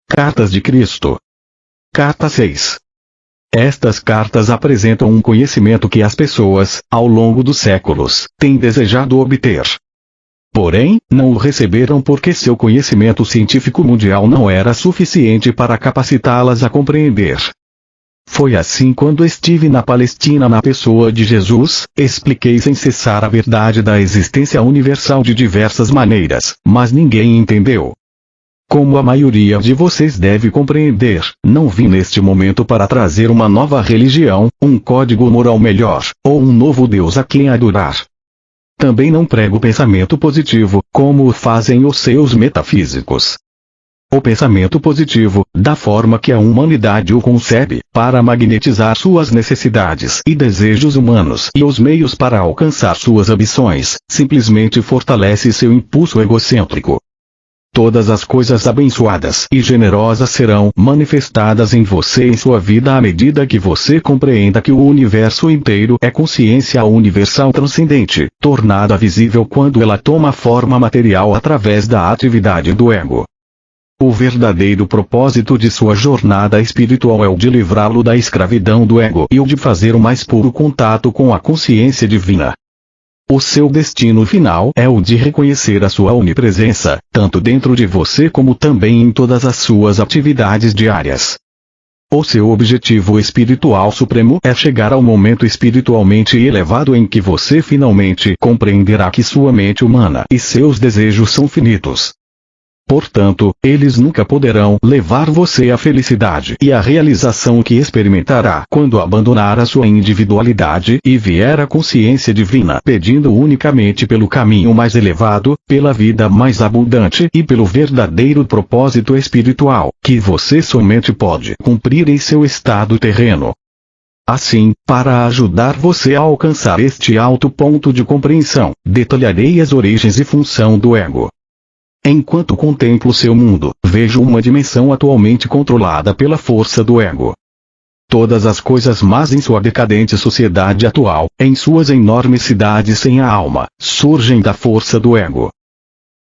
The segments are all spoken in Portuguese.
Cartas de Cristo. Carta 6. Estas cartas apresentam um conhecimento que as pessoas, ao longo dos séculos, têm desejado obter. Porém, não o receberam porque seu conhecimento científico mundial não era suficiente para capacitá-las a compreender. Foi assim quando estive na Palestina na pessoa de Jesus, expliquei sem cessar a verdade da existência universal de diversas maneiras, mas ninguém entendeu. Como a maioria de vocês deve compreender, não vim neste momento para trazer uma nova religião, um código moral melhor, ou um novo Deus a quem adorar. Também não prego pensamento positivo, como o fazem os seus metafísicos. O pensamento positivo, da forma que a humanidade o concebe, para magnetizar suas necessidades e desejos humanos e os meios para alcançar suas ambições, simplesmente fortalece seu impulso egocêntrico. Todas as coisas abençoadas e generosas serão manifestadas em você em sua vida à medida que você compreenda que o universo inteiro é consciência universal transcendente, tornada visível quando ela toma forma material através da atividade do ego. O verdadeiro propósito de sua jornada espiritual é o de livrá-lo da escravidão do ego e o de fazer o mais puro contato com a consciência divina. O seu destino final é o de reconhecer a sua onipresença, tanto dentro de você como também em todas as suas atividades diárias. O seu objetivo espiritual supremo é chegar ao momento espiritualmente elevado em que você finalmente compreenderá que sua mente humana e seus desejos são finitos. Portanto, eles nunca poderão levar você à felicidade e à realização que experimentará quando abandonar a sua individualidade e vier à consciência divina pedindo unicamente pelo caminho mais elevado, pela vida mais abundante e pelo verdadeiro propósito espiritual, que você somente pode cumprir em seu estado terreno. Assim, para ajudar você a alcançar este alto ponto de compreensão, detalharei as origens e função do ego. Enquanto contemplo seu mundo, vejo uma dimensão atualmente controlada pela força do ego. Todas as coisas más em sua decadente sociedade atual, em suas enormes cidades sem a alma, surgem da força do ego.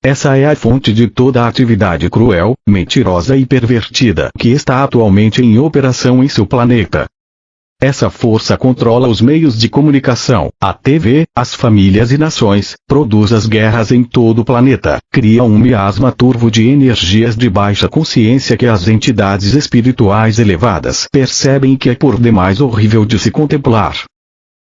Essa é a fonte de toda a atividade cruel, mentirosa e pervertida que está atualmente em operação em seu planeta. Essa força controla os meios de comunicação, a TV, as famílias e nações, produz as guerras em todo o planeta, cria um miasma turvo de energias de baixa consciência que as entidades espirituais elevadas percebem que é por demais horrível de se contemplar.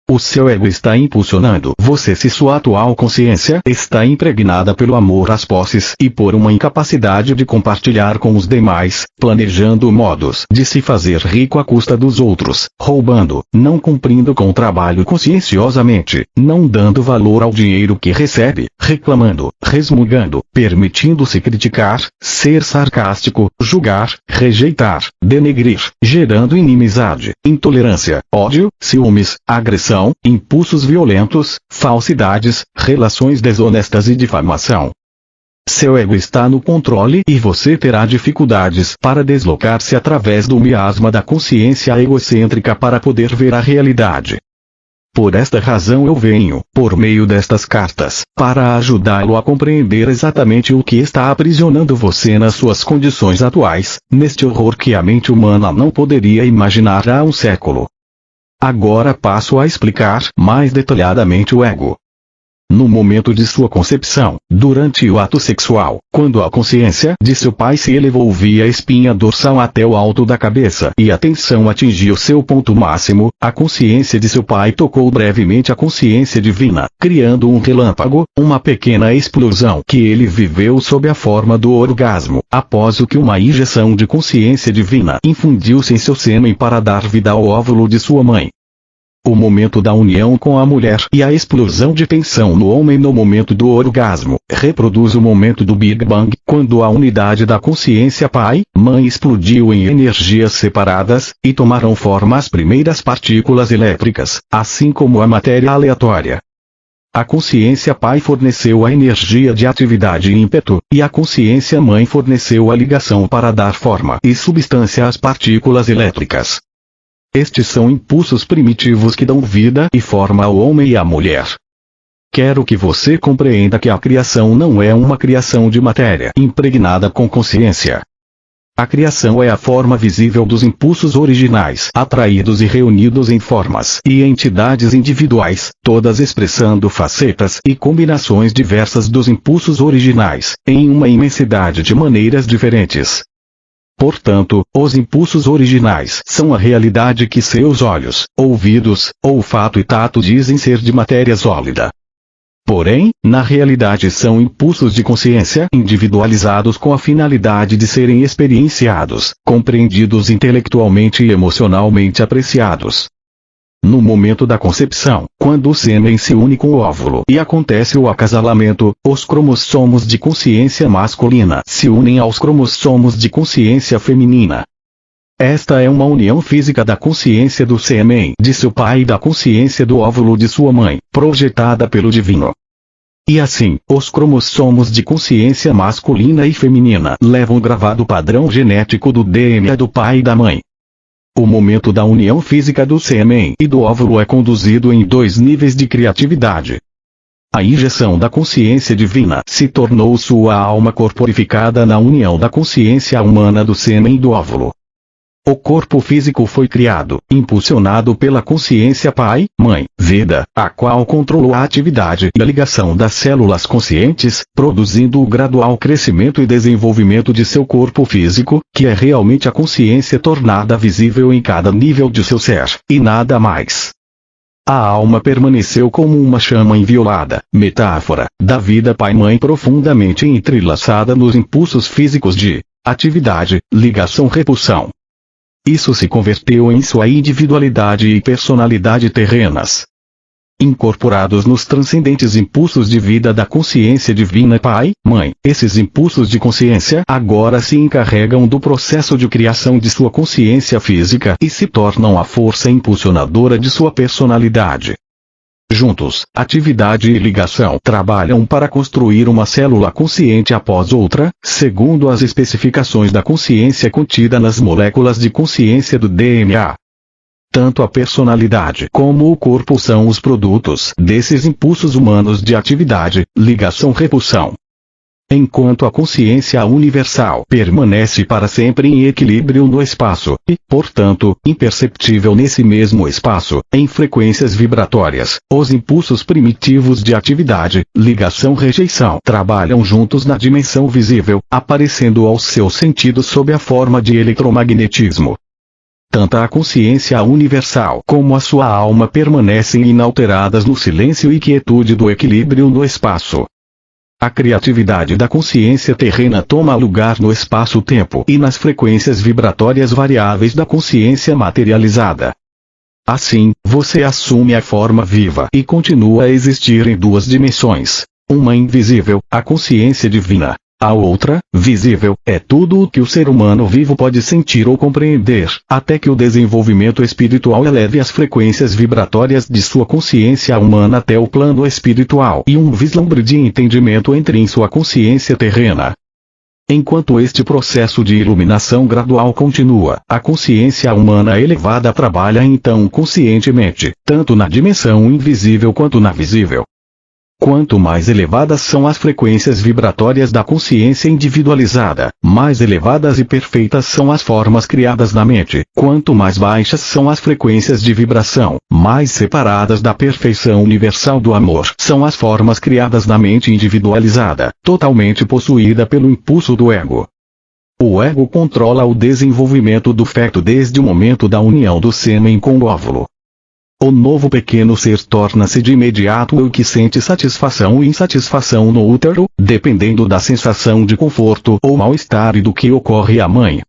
O seu ego está impulsionando você se sua atual consciência está impregnada pelo amor às posses e por uma incapacidade de compartilhar com os demais, planejando modos de se fazer rico à custa dos outros, roubando, não cumprindo com o trabalho conscienciosamente, não dando valor ao dinheiro que recebe, reclamando, resmungando, permitindo-se criticar, ser sarcástico, julgar, rejeitar, denegrir, gerando inimizade, intolerância, ódio, ciúmes, agressão, impulsos violentos, falsidades, relações desonestas e difamação. Seu ego está no controle e você terá dificuldades para deslocar-se através do miasma da consciência egocêntrica para poder ver a realidade. Por esta razão eu venho, por meio destas cartas, para ajudá-lo a compreender exatamente o que está aprisionando você nas suas condições atuais, neste horror que a mente humana não poderia imaginar há um século. Agora passo a explicar mais detalhadamente o ego. No momento de sua concepção, durante o ato sexual, quando a consciência de seu pai se elevou via espinha dorsal até o alto da cabeça e a tensão atingiu seu ponto máximo, a consciência de seu pai tocou brevemente a consciência divina, criando um relâmpago, uma pequena explosão que ele viveu sob a forma do orgasmo, após o que uma injeção de consciência divina infundiu-se em seu sêmen para dar vida ao óvulo de sua mãe. O momento da união com a mulher e a explosão de tensão no homem no momento do orgasmo, reproduz o momento do Big Bang, quando a unidade da consciência pai-mãe explodiu em energias separadas, e tomaram forma as primeiras partículas elétricas, assim como a matéria aleatória. A consciência pai forneceu a energia de atividade e ímpeto, e a consciência mãe forneceu a ligação para dar forma e substância às partículas elétricas. Estes são impulsos primitivos que dão vida e forma ao homem e à mulher. Quero que você compreenda que a criação não é uma criação de matéria impregnada com consciência. A criação é a forma visível dos impulsos originais atraídos e reunidos em formas e entidades individuais, todas expressando facetas e combinações diversas dos impulsos originais, em uma imensidade de maneiras diferentes. Portanto, os impulsos originais são a realidade que seus olhos, ouvidos, olfato e tato dizem ser de matéria sólida. Porém, na realidade são impulsos de consciência individualizados com a finalidade de serem experienciados, compreendidos intelectualmente e emocionalmente apreciados. No momento da concepção, quando o sêmen se une com o óvulo e acontece o acasalamento, os cromossomos de consciência masculina se unem aos cromossomos de consciência feminina. Esta é uma união física da consciência do sêmen de seu pai e da consciência do óvulo de sua mãe, projetada pelo divino. E assim, os cromossomos de consciência masculina e feminina levam gravado o padrão genético do DNA do pai e da mãe. O momento da união física do sêmen e do óvulo é conduzido em 2 níveis de criatividade. A injeção da consciência divina se tornou sua alma corporificada na união da consciência humana do sêmen e do óvulo. O corpo físico foi criado, impulsionado pela consciência pai, mãe, vida, a qual controlou a atividade e a ligação das células conscientes, produzindo o gradual crescimento e desenvolvimento de seu corpo físico, que é realmente a consciência tornada visível em cada nível de seu ser, e nada mais. A alma permaneceu como uma chama inviolada, metáfora, da vida pai-mãe profundamente entrelaçada nos impulsos físicos de atividade, ligação-repulsão. Isso se converteu em sua individualidade e personalidade terrenas. Incorporados nos transcendentes impulsos de vida da consciência divina pai, mãe, esses impulsos de consciência agora se encarregam do processo de criação de sua consciência física e se tornam a força impulsionadora de sua personalidade. Juntos, atividade e ligação trabalham para construir uma célula consciente após outra, segundo as especificações da consciência contida nas moléculas de consciência do DNA. Tanto a personalidade como o corpo são os produtos desses impulsos humanos de atividade, ligação-repulsão. Enquanto a consciência universal permanece para sempre em equilíbrio no espaço, e, portanto, imperceptível nesse mesmo espaço, em frequências vibratórias, os impulsos primitivos de atividade, ligação-rejeição trabalham juntos na dimensão visível, aparecendo aos seus sentidos sob a forma de eletromagnetismo. Tanto a consciência universal como a sua alma permanecem inalteradas no silêncio e quietude do equilíbrio no espaço. A criatividade da consciência terrena toma lugar no espaço-tempo e nas frequências vibratórias variáveis da consciência materializada. Assim, você assume a forma viva e continua a existir em 2 dimensões. Uma invisível, a consciência divina. A outra, visível, é tudo o que o ser humano vivo pode sentir ou compreender, até que o desenvolvimento espiritual eleve as frequências vibratórias de sua consciência humana até o plano espiritual e um vislumbre de entendimento entre em sua consciência terrena. Enquanto este processo de iluminação gradual continua, a consciência humana elevada trabalha então conscientemente, tanto na dimensão invisível quanto na visível. Quanto mais elevadas são as frequências vibratórias da consciência individualizada, mais elevadas e perfeitas são as formas criadas na mente. Quanto mais baixas são as frequências de vibração, mais separadas da perfeição universal do amor são as formas criadas na mente individualizada, totalmente possuída pelo impulso do ego. O ego controla o desenvolvimento do feto desde o momento da união do sêmen com o óvulo. O novo pequeno ser torna-se de imediato o que sente satisfação ou insatisfação no útero, dependendo da sensação de conforto ou mal-estar e do que ocorre à mãe.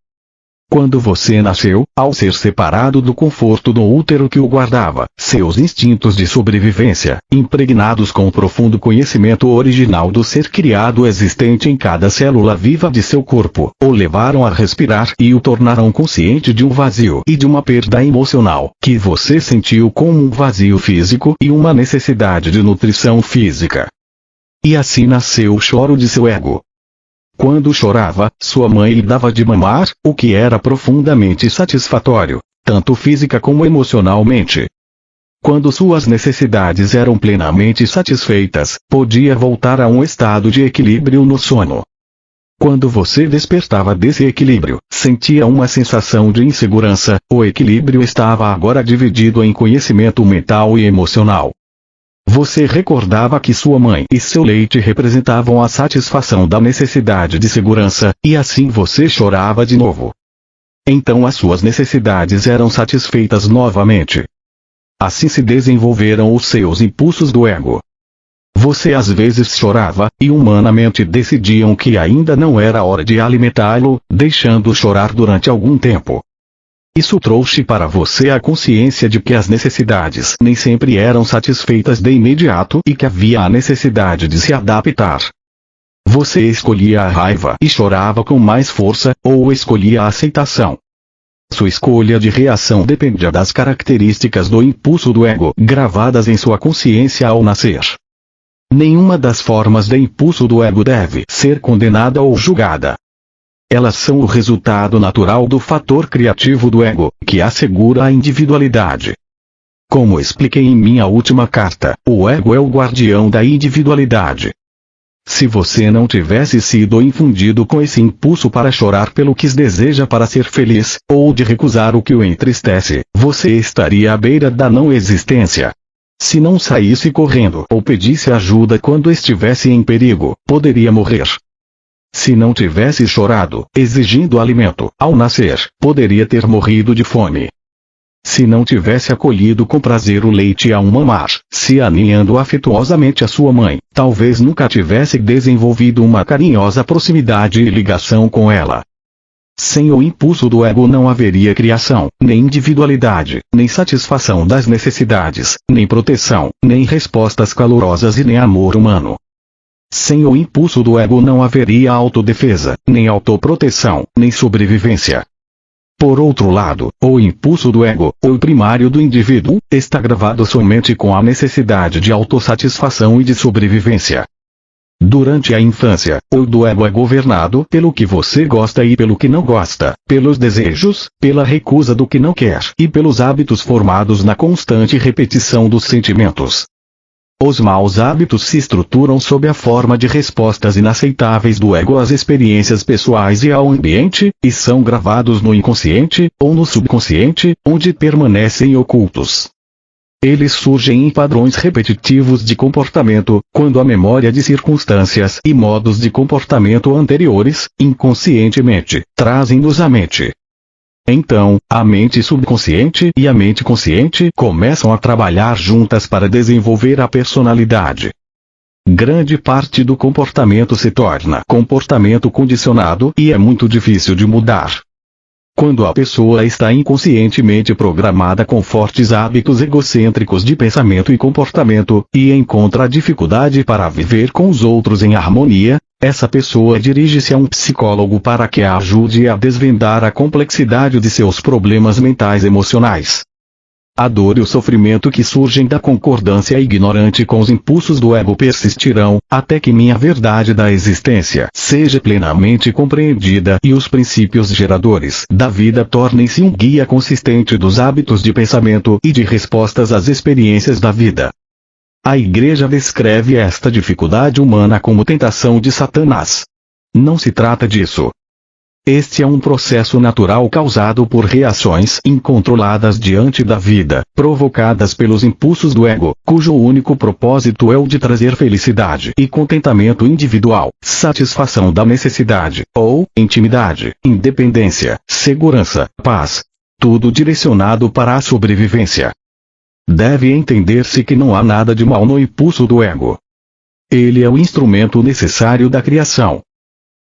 Quando você nasceu, ao ser separado do conforto do útero que o guardava, seus instintos de sobrevivência, impregnados com o profundo conhecimento original do ser criado existente em cada célula viva de seu corpo, o levaram a respirar e o tornaram consciente de um vazio e de uma perda emocional, que você sentiu como um vazio físico e uma necessidade de nutrição física. E assim nasceu o choro de seu ego. Quando chorava, sua mãe lhe dava de mamar, o que era profundamente satisfatório, tanto física como emocionalmente. Quando suas necessidades eram plenamente satisfeitas, podia voltar a um estado de equilíbrio no sono. Quando você despertava desse equilíbrio, sentia uma sensação de insegurança. O equilíbrio estava agora dividido em conhecimento mental e emocional. Você recordava que sua mãe e seu leite representavam a satisfação da necessidade de segurança, e assim você chorava de novo. Então as suas necessidades eram satisfeitas novamente. Assim se desenvolveram os seus impulsos do ego. Você às vezes chorava, e humanamente decidiam que ainda não era hora de alimentá-lo, deixando-o chorar durante algum tempo. Isso trouxe para você a consciência de que as necessidades nem sempre eram satisfeitas de imediato e que havia a necessidade de se adaptar. Você escolhia a raiva e chorava com mais força, ou escolhia a aceitação. Sua escolha de reação dependia das características do impulso do ego gravadas em sua consciência ao nascer. Nenhuma das formas de impulso do ego deve ser condenada ou julgada. Elas são o resultado natural do fator criativo do ego, que assegura a individualidade. Como expliquei em minha última carta, o ego é o guardião da individualidade. Se você não tivesse sido infundido com esse impulso para chorar pelo que deseja para ser feliz, ou de recusar o que o entristece, você estaria à beira da não existência. Se não saísse correndo ou pedisse ajuda quando estivesse em perigo, poderia morrer. Se não tivesse chorado, exigindo alimento, ao nascer, poderia ter morrido de fome. Se não tivesse acolhido com prazer o leite ao mamar, se aninhando afetuosamente a sua mãe, talvez nunca tivesse desenvolvido uma carinhosa proximidade e ligação com ela. Sem o impulso do ego não haveria criação, nem individualidade, nem satisfação das necessidades, nem proteção, nem respostas calorosas e nem amor humano. Sem o impulso do ego não haveria autodefesa, nem autoproteção, nem sobrevivência. Por outro lado, o impulso do ego, o primário do indivíduo, está gravado somente com a necessidade de autossatisfação e de sobrevivência. Durante a infância, o do ego é governado pelo que você gosta e pelo que não gosta, pelos desejos, pela recusa do que não quer e pelos hábitos formados na constante repetição dos sentimentos. Os maus hábitos se estruturam sob a forma de respostas inaceitáveis do ego às experiências pessoais e ao ambiente, e são gravados no inconsciente, ou no subconsciente, onde permanecem ocultos. Eles surgem em padrões repetitivos de comportamento, quando a memória de circunstâncias e modos de comportamento anteriores, inconscientemente, trazem-nos à mente. Então, a mente subconsciente e a mente consciente começam a trabalhar juntas para desenvolver a personalidade. Grande parte do comportamento se torna comportamento condicionado e é muito difícil de mudar. Quando a pessoa está inconscientemente programada com fortes hábitos egocêntricos de pensamento e comportamento, e encontra dificuldade para viver com os outros em harmonia, essa pessoa dirige-se a um psicólogo para que a ajude a desvendar a complexidade de seus problemas mentais e emocionais. A dor e o sofrimento que surgem da concordância ignorante com os impulsos do ego persistirão, até que minha verdade da existência seja plenamente compreendida e os princípios geradores da vida tornem-se um guia consistente dos hábitos de pensamento e de respostas às experiências da vida. A Igreja descreve esta dificuldade humana como tentação de Satanás. Não se trata disso. Este é um processo natural causado por reações incontroladas diante da vida, provocadas pelos impulsos do ego, cujo único propósito é o de trazer felicidade e contentamento individual, satisfação da necessidade, ou intimidade, independência, segurança, paz. Tudo direcionado para a sobrevivência. Deve entender-se que não há nada de mal no impulso do ego. Ele é o instrumento necessário da criação.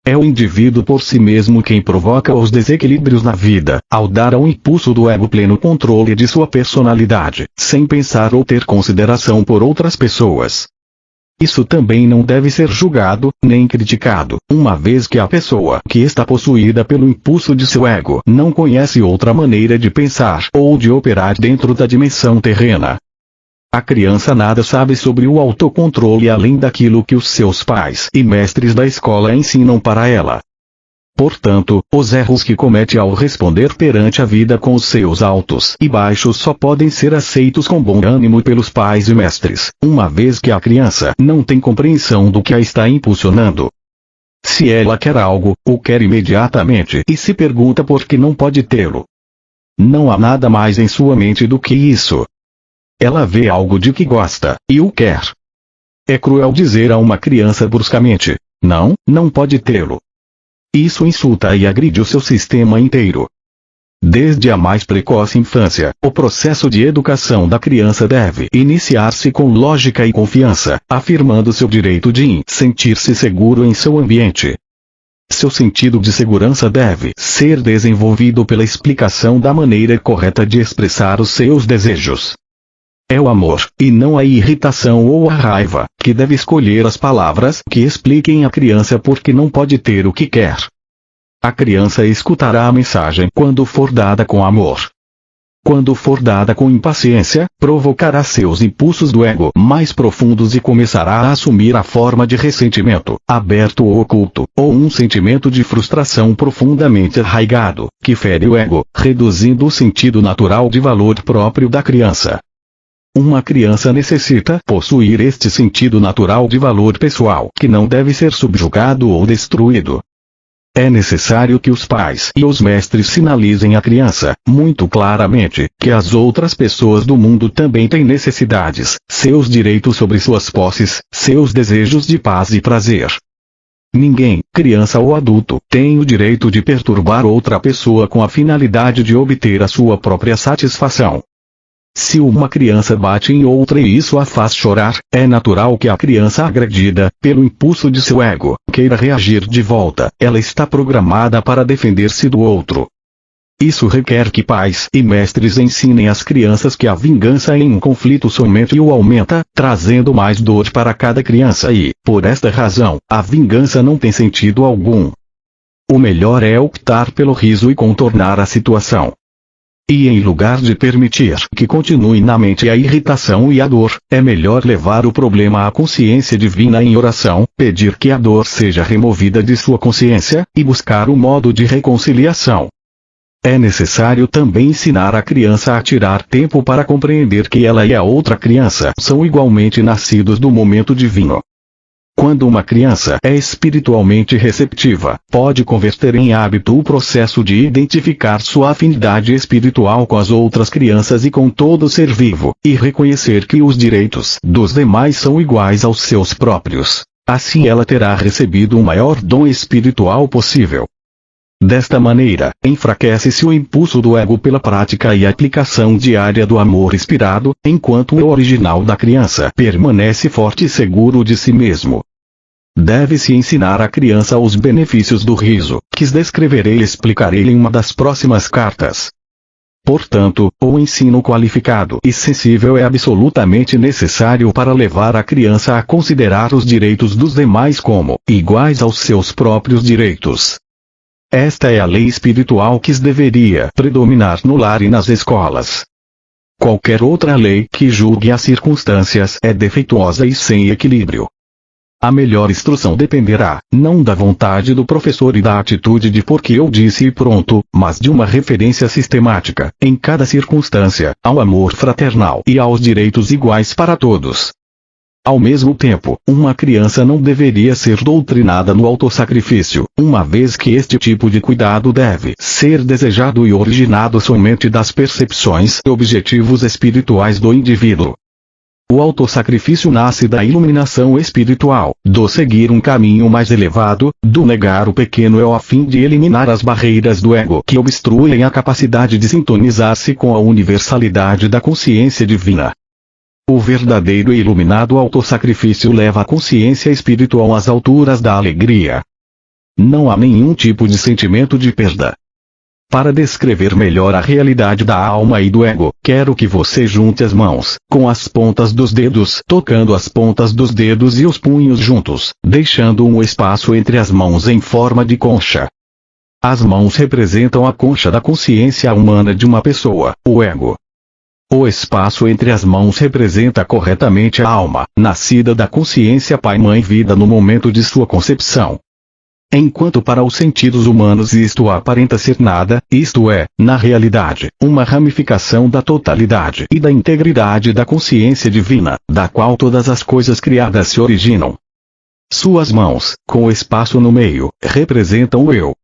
É o indivíduo por si mesmo quem provoca os desequilíbrios na vida, ao dar ao impulso do ego pleno controle de sua personalidade, sem pensar ou ter consideração por outras pessoas. Isso também não deve ser julgado, nem criticado, uma vez que a pessoa que está possuída pelo impulso de seu ego não conhece outra maneira de pensar ou de operar dentro da dimensão terrena. A criança nada sabe sobre o autocontrole além daquilo que os seus pais e mestres da escola ensinam para ela. Portanto, os erros que comete ao responder perante a vida com os seus altos e baixos só podem ser aceitos com bom ânimo pelos pais e mestres, uma vez que a criança não tem compreensão do que a está impulsionando. Se ela quer algo, o quer imediatamente e se pergunta por que não pode tê-lo. Não há nada mais em sua mente do que isso. Ela vê algo de que gosta, e o quer. É cruel dizer a uma criança bruscamente: não pode tê-lo. Isso insulta e agride o seu sistema inteiro. Desde a mais precoce infância, o processo de educação da criança deve iniciar-se com lógica e confiança, afirmando seu direito de sentir-se seguro em seu ambiente. Seu sentido de segurança deve ser desenvolvido pela explicação da maneira correta de expressar os seus desejos. É o amor, e não a irritação ou a raiva, que deve escolher as palavras que expliquem à criança por que não pode ter o que quer. A criança escutará a mensagem quando for dada com amor. Quando for dada com impaciência, provocará seus impulsos do ego mais profundos e começará a assumir a forma de ressentimento, aberto ou oculto, ou um sentimento de frustração profundamente arraigado, que fere o ego, reduzindo o sentido natural de valor próprio da criança. Uma criança necessita possuir este sentido natural de valor pessoal, que não deve ser subjugado ou destruído. É necessário que os pais e os mestres sinalizem à criança, muito claramente, que as outras pessoas do mundo também têm necessidades, seus direitos sobre suas posses, seus desejos de paz e prazer. Ninguém, criança ou adulto, tem o direito de perturbar outra pessoa com a finalidade de obter a sua própria satisfação. Se uma criança bate em outra e isso a faz chorar, é natural que a criança agredida, pelo impulso de seu ego, queira reagir de volta. Ela está programada para defender-se do outro. Isso requer que pais e mestres ensinem às crianças que a vingança em um conflito somente o aumenta, trazendo mais dor para cada criança e, por esta razão, a vingança não tem sentido algum. O melhor é optar pelo riso e contornar a situação. E em lugar de permitir que continue na mente a irritação e a dor, é melhor levar o problema à consciência divina em oração, pedir que a dor seja removida de sua consciência, e buscar um modo de reconciliação. É necessário também ensinar a criança a tirar tempo para compreender que ela e a outra criança são igualmente nascidos do momento divino. Quando uma criança é espiritualmente receptiva, pode converter em hábito o processo de identificar sua afinidade espiritual com as outras crianças e com todo ser vivo, e reconhecer que os direitos dos demais são iguais aos seus próprios. Assim ela terá recebido o maior dom espiritual possível. Desta maneira, enfraquece-se o impulso do ego pela prática e aplicação diária do amor inspirado, enquanto o original da criança permanece forte e seguro de si mesmo. Deve-se ensinar à criança os benefícios do riso, que descreverei e explicarei em uma das próximas cartas. Portanto, o ensino qualificado e sensível é absolutamente necessário para levar a criança a considerar os direitos dos demais como iguais aos seus próprios direitos. Esta é a lei espiritual que deveria predominar no lar e nas escolas. Qualquer outra lei que julgue as circunstâncias é defeituosa e sem equilíbrio. A melhor instrução dependerá, não da vontade do professor e da atitude de porque eu disse e pronto, mas de uma referência sistemática, em cada circunstância, ao amor fraternal e aos direitos iguais para todos. Ao mesmo tempo, uma criança não deveria ser doutrinada no autossacrifício, uma vez que este tipo de cuidado deve ser desejado e originado somente das percepções e objetivos espirituais do indivíduo. O autossacrifício nasce da iluminação espiritual, do seguir um caminho mais elevado, do negar o pequeno eu a fim de eliminar as barreiras do ego que obstruem a capacidade de sintonizar-se com a universalidade da consciência divina. O verdadeiro e iluminado autossacrifício leva a consciência espiritual às alturas da alegria. Não há nenhum tipo de sentimento de perda. Para descrever melhor a realidade da alma e do ego, quero que você junte as mãos, com as pontas dos dedos, tocando as pontas dos dedos e os punhos juntos, deixando um espaço entre as mãos em forma de concha. As mãos representam a concha da consciência humana de uma pessoa, o ego. O espaço entre as mãos representa corretamente a alma, nascida da consciência Pai-Mãe-Vida no momento de sua concepção. Enquanto para os sentidos humanos isto aparenta ser nada, isto é, na realidade, uma ramificação da totalidade e da integridade da consciência divina, da qual todas as coisas criadas se originam. Suas mãos, com o espaço no meio, representam o eu.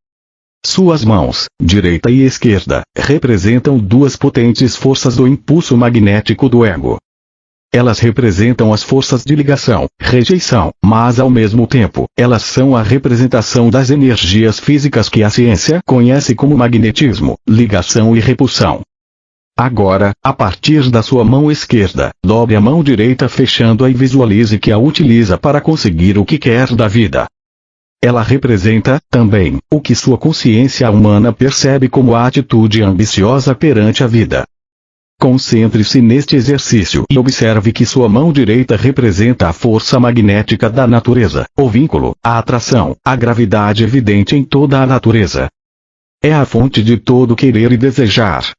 Suas mãos, direita e esquerda, representam duas potentes forças do impulso magnético do ego. Elas representam as forças de ligação, rejeição, mas ao mesmo tempo, elas são a representação das energias físicas que a ciência conhece como magnetismo, ligação e repulsão. Agora, a partir da sua mão esquerda, dobre a mão direita fechando-a e visualize que a utiliza para conseguir o que quer da vida. Ela representa, também, o que sua consciência humana percebe como a atitude ambiciosa perante a vida. Concentre-se neste exercício e observe que sua mão direita representa a força magnética da natureza, o vínculo, a atração, a gravidade evidente em toda a natureza. É a fonte de todo querer e desejar.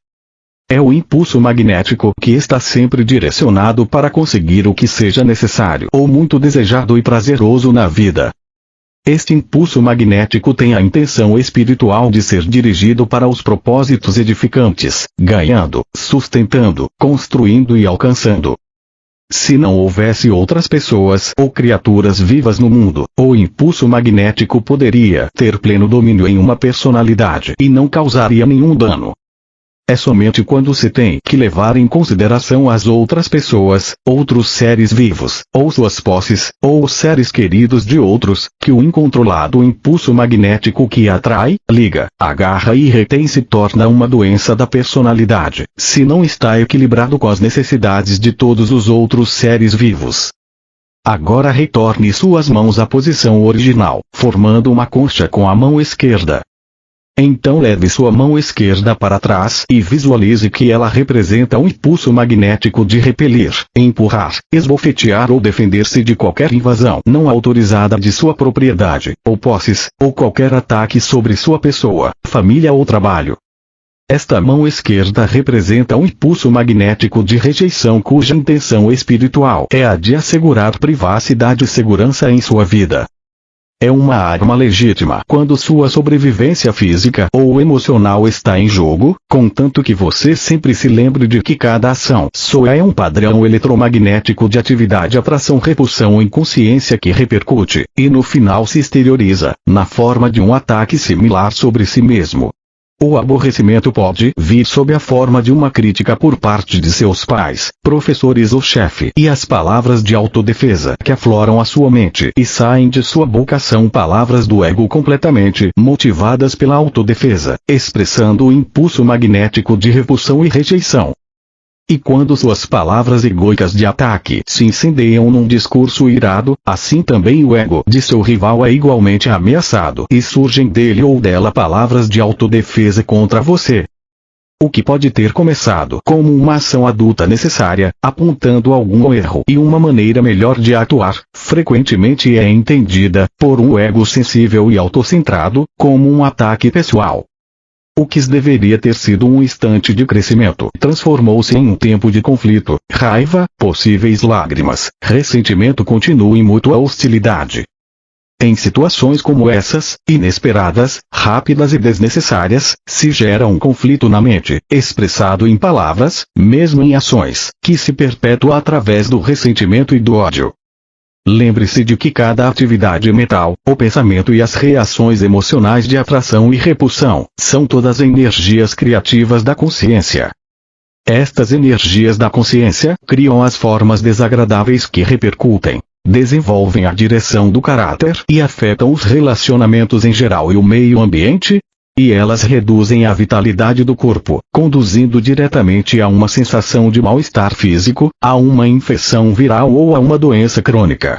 É o impulso magnético que está sempre direcionado para conseguir o que seja necessário ou muito desejado e prazeroso na vida. Este impulso magnético tem a intenção espiritual de ser dirigido para os propósitos edificantes, ganhando, sustentando, construindo e alcançando. Se não houvesse outras pessoas ou criaturas vivas no mundo, o impulso magnético poderia ter pleno domínio em uma personalidade e não causaria nenhum dano. É somente quando se tem que levar em consideração as outras pessoas, outros seres vivos, ou suas posses, ou os seres queridos de outros, que o incontrolado impulso magnético que atrai, liga, agarra e retém se torna uma doença da personalidade, se não está equilibrado com as necessidades de todos os outros seres vivos. Agora retorne suas mãos à posição original, formando uma concha com a mão esquerda. Então leve sua mão esquerda para trás e visualize que ela representa um impulso magnético de repelir, empurrar, esbofetear ou defender-se de qualquer invasão não autorizada de sua propriedade, ou posses, ou qualquer ataque sobre sua pessoa, família ou trabalho. Esta mão esquerda representa um impulso magnético de rejeição cuja intenção espiritual é a de assegurar privacidade e segurança em sua vida. É uma arma legítima quando sua sobrevivência física ou emocional está em jogo, contanto que você sempre se lembre de que cada ação sua é um padrão eletromagnético de atividade, atração, repulsão, inconsciência que repercute, e no final se exterioriza, na forma de um ataque similar sobre si mesmo. O aborrecimento pode vir sob a forma de uma crítica por parte de seus pais, professores ou chefe, e as palavras de autodefesa que afloram a sua mente e saem de sua boca são palavras do ego completamente motivadas pela autodefesa, expressando o impulso magnético de repulsão e rejeição. E quando suas palavras egóicas de ataque se incendeiam num discurso irado, assim também o ego de seu rival é igualmente ameaçado e surgem dele ou dela palavras de autodefesa contra você. O que pode ter começado como uma ação adulta necessária, apontando algum erro e uma maneira melhor de atuar, frequentemente é entendida, por um ego sensível e autocentrado, como um ataque pessoal. O que deveria ter sido um instante de crescimento transformou-se em um tempo de conflito, raiva, possíveis lágrimas, ressentimento contínuo e mútua hostilidade. Em situações como essas, inesperadas, rápidas e desnecessárias, se gera um conflito na mente, expressado em palavras, mesmo em ações, que se perpetua através do ressentimento e do ódio. Lembre-se de que cada atividade mental, o pensamento e as reações emocionais de atração e repulsão, são todas energias criativas da consciência. Estas energias da consciência criam as formas desagradáveis que repercutem, desenvolvem a direção do caráter e afetam os relacionamentos em geral e o meio ambiente, e elas reduzem a vitalidade do corpo, conduzindo diretamente a uma sensação de mal-estar físico, a uma infecção viral ou a uma doença crônica.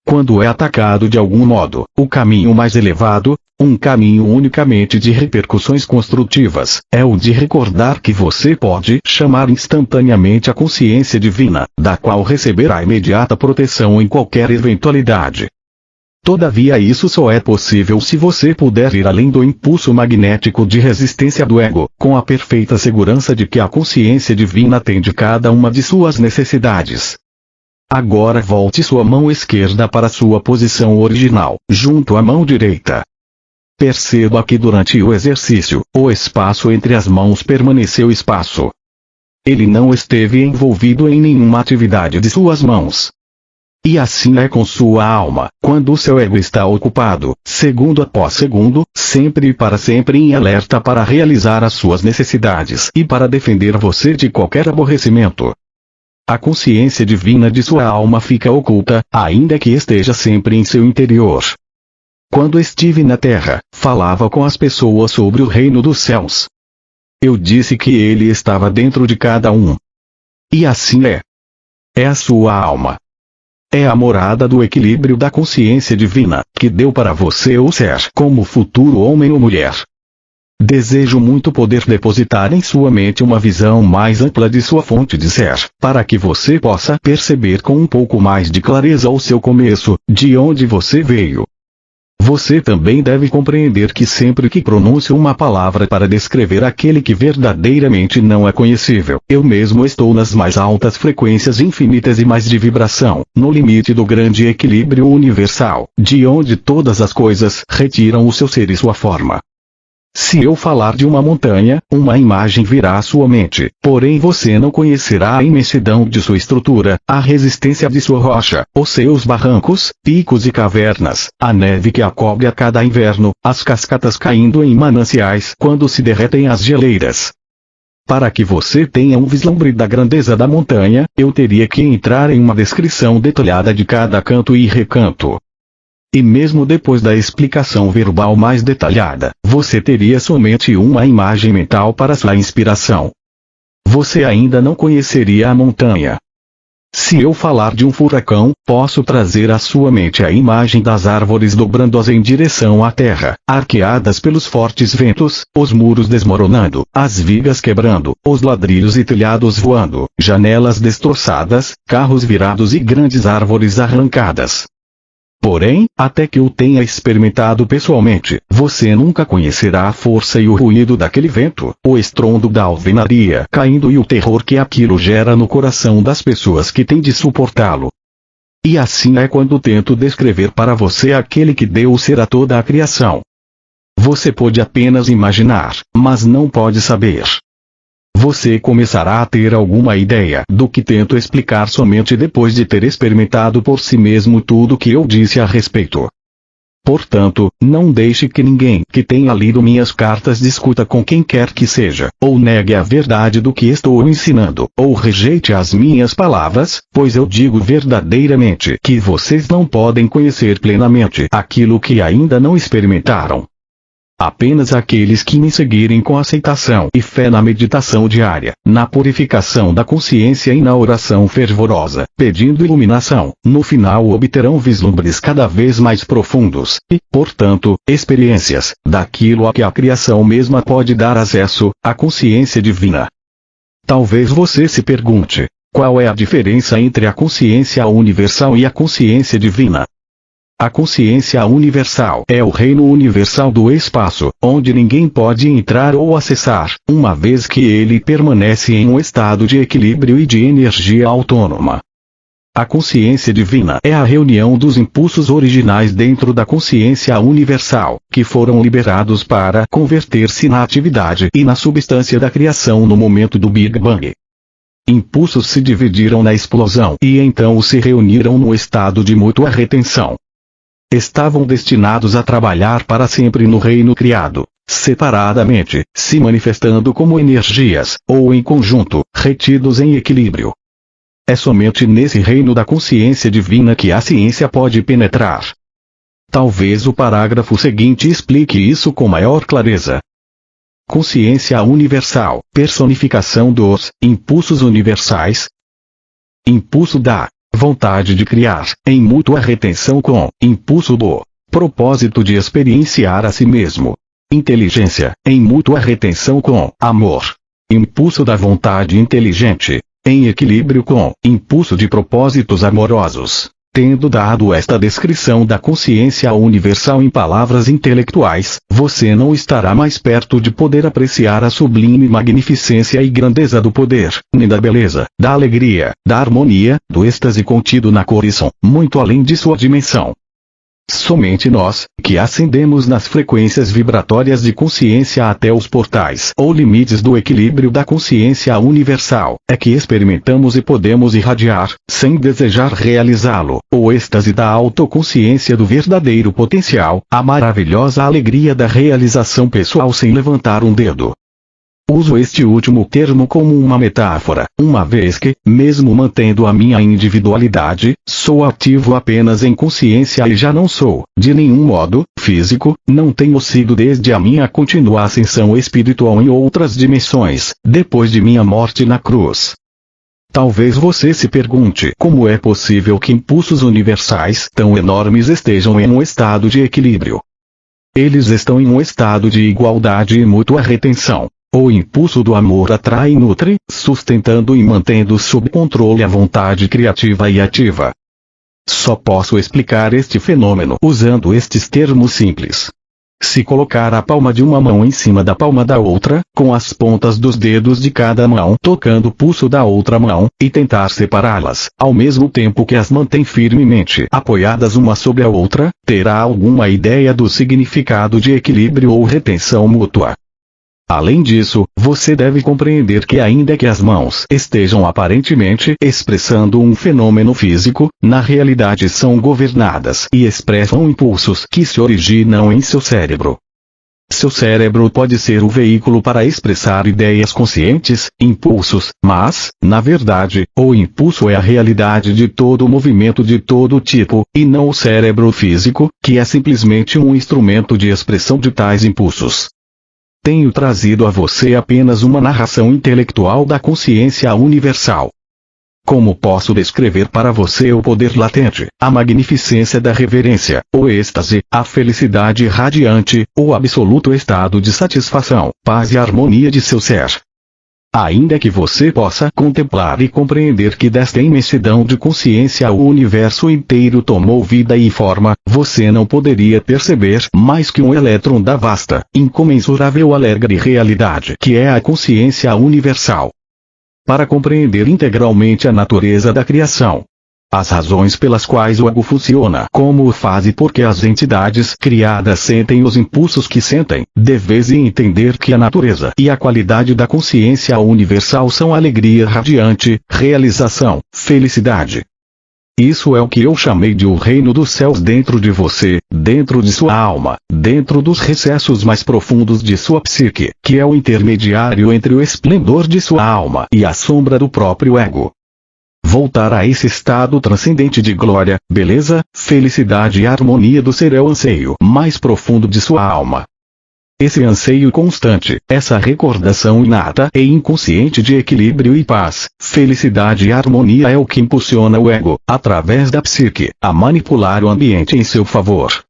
Quando é atacado de algum modo, o caminho mais elevado, um caminho unicamente de repercussões construtivas, é o de recordar que você pode chamar instantaneamente a consciência divina, da qual receberá imediata proteção em qualquer eventualidade. Todavia isso só é possível se você puder ir além do impulso magnético de resistência do ego, com a perfeita segurança de que a consciência divina atende cada uma de suas necessidades. Agora volte sua mão esquerda para sua posição original, junto à mão direita. Perceba que durante o exercício, o espaço entre as mãos permaneceu espaço. Ele não esteve envolvido em nenhuma atividade de suas mãos. E assim é com sua alma, quando o seu ego está ocupado, segundo após segundo, sempre e para sempre em alerta para realizar as suas necessidades e para defender você de qualquer aborrecimento. A consciência divina de sua alma fica oculta, ainda que esteja sempre em seu interior. Quando estive na terra, falava com as pessoas sobre o reino dos céus. Eu disse que ele estava dentro de cada um. E assim é. É a sua alma. É a morada do equilíbrio da consciência divina, que deu para você o ser como futuro homem ou mulher. Desejo muito poder depositar em sua mente uma visão mais ampla de sua fonte de ser, para que você possa perceber com um pouco mais de clareza o seu começo, de onde você veio. Você também deve compreender que sempre que pronuncio uma palavra para descrever aquele que verdadeiramente não é conhecível, eu mesmo estou nas mais altas frequências infinitas e mais de vibração, no limite do grande equilíbrio universal, de onde todas as coisas retiram o seu ser e sua forma. Se eu falar de uma montanha, uma imagem virá à sua mente, porém você não conhecerá a imensidão de sua estrutura, a resistência de sua rocha, os seus barrancos, picos e cavernas, a neve que a cobre a cada inverno, as cascatas caindo em mananciais quando se derretem as geleiras. Para que você tenha um vislumbre da grandeza da montanha, eu teria que entrar em uma descrição detalhada de cada canto e recanto. E mesmo depois da explicação verbal mais detalhada, você teria somente uma imagem mental para sua inspiração. Você ainda não conheceria a montanha. Se eu falar de um furacão, posso trazer à sua mente a imagem das árvores dobrando-se em direção à terra, arqueadas pelos fortes ventos, os muros desmoronando, as vigas quebrando, os ladrilhos e telhados voando, janelas destroçadas, carros virados e grandes árvores arrancadas. Porém, até que o tenha experimentado pessoalmente, você nunca conhecerá a força e o ruído daquele vento, o estrondo da alvenaria caindo e o terror que aquilo gera no coração das pessoas que têm de suportá-lo. E assim é quando tento descrever para você aquele que deu o ser a toda a criação. Você pode apenas imaginar, mas não pode saber. Você começará a ter alguma ideia do que tento explicar somente depois de ter experimentado por si mesmo tudo o que eu disse a respeito. Portanto, não deixe que ninguém que tenha lido minhas cartas discuta com quem quer que seja, ou negue a verdade do que estou ensinando, ou rejeite as minhas palavras, pois eu digo verdadeiramente que vocês não podem conhecer plenamente aquilo que ainda não experimentaram. Apenas aqueles que me seguirem com aceitação e fé na meditação diária, na purificação da consciência e na oração fervorosa, pedindo iluminação, no final obterão vislumbres cada vez mais profundos, e, portanto, experiências, daquilo a que a criação mesma pode dar acesso, a consciência divina. Talvez você se pergunte, qual é a diferença entre a consciência universal e a consciência divina? A consciência universal é o reino universal do espaço, onde ninguém pode entrar ou acessar, uma vez que ele permanece em um estado de equilíbrio e de energia autônoma. A consciência divina é a reunião dos impulsos originais dentro da consciência universal, que foram liberados para converter-se na atividade e na substância da criação no momento do Big Bang. Impulsos se dividiram na explosão e então se reuniram no estado de mútua retenção. Estavam destinados a trabalhar para sempre no reino criado, separadamente, se manifestando como energias, ou em conjunto, retidos em equilíbrio. É somente nesse reino da consciência divina que a ciência pode penetrar. Talvez o parágrafo seguinte explique isso com maior clareza. Consciência universal, personificação dos impulsos universais. Impulso da vontade de criar, em mútua retenção com impulso do propósito de experienciar a si mesmo. Inteligência, em mútua retenção com amor. Impulso da vontade inteligente, em equilíbrio com impulso de propósitos amorosos. Tendo dado esta descrição da consciência universal em palavras intelectuais, você não estará mais perto de poder apreciar a sublime magnificência e grandeza do poder, nem da beleza, da alegria, da harmonia, do êxtase contido na cor e som, muito além de sua dimensão. Somente nós, que ascendemos nas frequências vibratórias de consciência até os portais ou limites do equilíbrio da consciência universal, é que experimentamos e podemos irradiar, sem desejar realizá-lo, o êxtase da autoconsciência do verdadeiro potencial, a maravilhosa alegria da realização pessoal sem levantar um dedo. Uso este último termo como uma metáfora, uma vez que, mesmo mantendo a minha individualidade, sou ativo apenas em consciência e já não sou, de nenhum modo, físico, não tenho sido desde a minha contínua ascensão espiritual em outras dimensões, depois de minha morte na cruz. Talvez você se pergunte como é possível que impulsos universais tão enormes estejam em um estado de equilíbrio. Eles estão em um estado de igualdade e mútua retenção. O impulso do amor atrai e nutre, sustentando e mantendo sob controle a vontade criativa e ativa. Só posso explicar este fenômeno usando estes termos simples. Se colocar a palma de uma mão em cima da palma da outra, com as pontas dos dedos de cada mão tocando o pulso da outra mão, e tentar separá-las, ao mesmo tempo que as mantém firmemente apoiadas uma sobre a outra, terá alguma ideia do significado de equilíbrio ou retenção mútua. Além disso, você deve compreender que ainda que as mãos estejam aparentemente expressando um fenômeno físico, na realidade são governadas e expressam impulsos que se originam em seu cérebro. Seu cérebro pode ser o veículo para expressar ideias conscientes, impulsos, mas, na verdade, o impulso é a realidade de todo movimento de todo tipo, e não o cérebro físico, que é simplesmente um instrumento de expressão de tais impulsos. Tenho trazido a você apenas uma narração intelectual da consciência universal. Como posso descrever para você o poder latente, a magnificência da reverência, o êxtase, a felicidade radiante, o absoluto estado de satisfação, paz e harmonia de seu ser? Ainda que você possa contemplar e compreender que desta imensidão de consciência o universo inteiro tomou vida e forma, você não poderia perceber mais que um elétron da vasta, incomensurável alegre realidade que é a consciência universal. Para compreender integralmente a natureza da criação, as razões pelas quais o ego funciona como o faz e porque as entidades criadas sentem os impulsos que sentem, deveis entender que a natureza e a qualidade da consciência universal são alegria radiante, realização, felicidade. Isso é o que eu chamei de o reino dos céus dentro de você, dentro de sua alma, dentro dos recessos mais profundos de sua psique, que é o intermediário entre o esplendor de sua alma e a sombra do próprio ego. Voltar a esse estado transcendente de glória, beleza, felicidade e harmonia do ser é o anseio mais profundo de sua alma. Esse anseio constante, essa recordação inata e inconsciente de equilíbrio e paz, felicidade e harmonia é o que impulsiona o ego, através da psique, a manipular o ambiente em seu favor.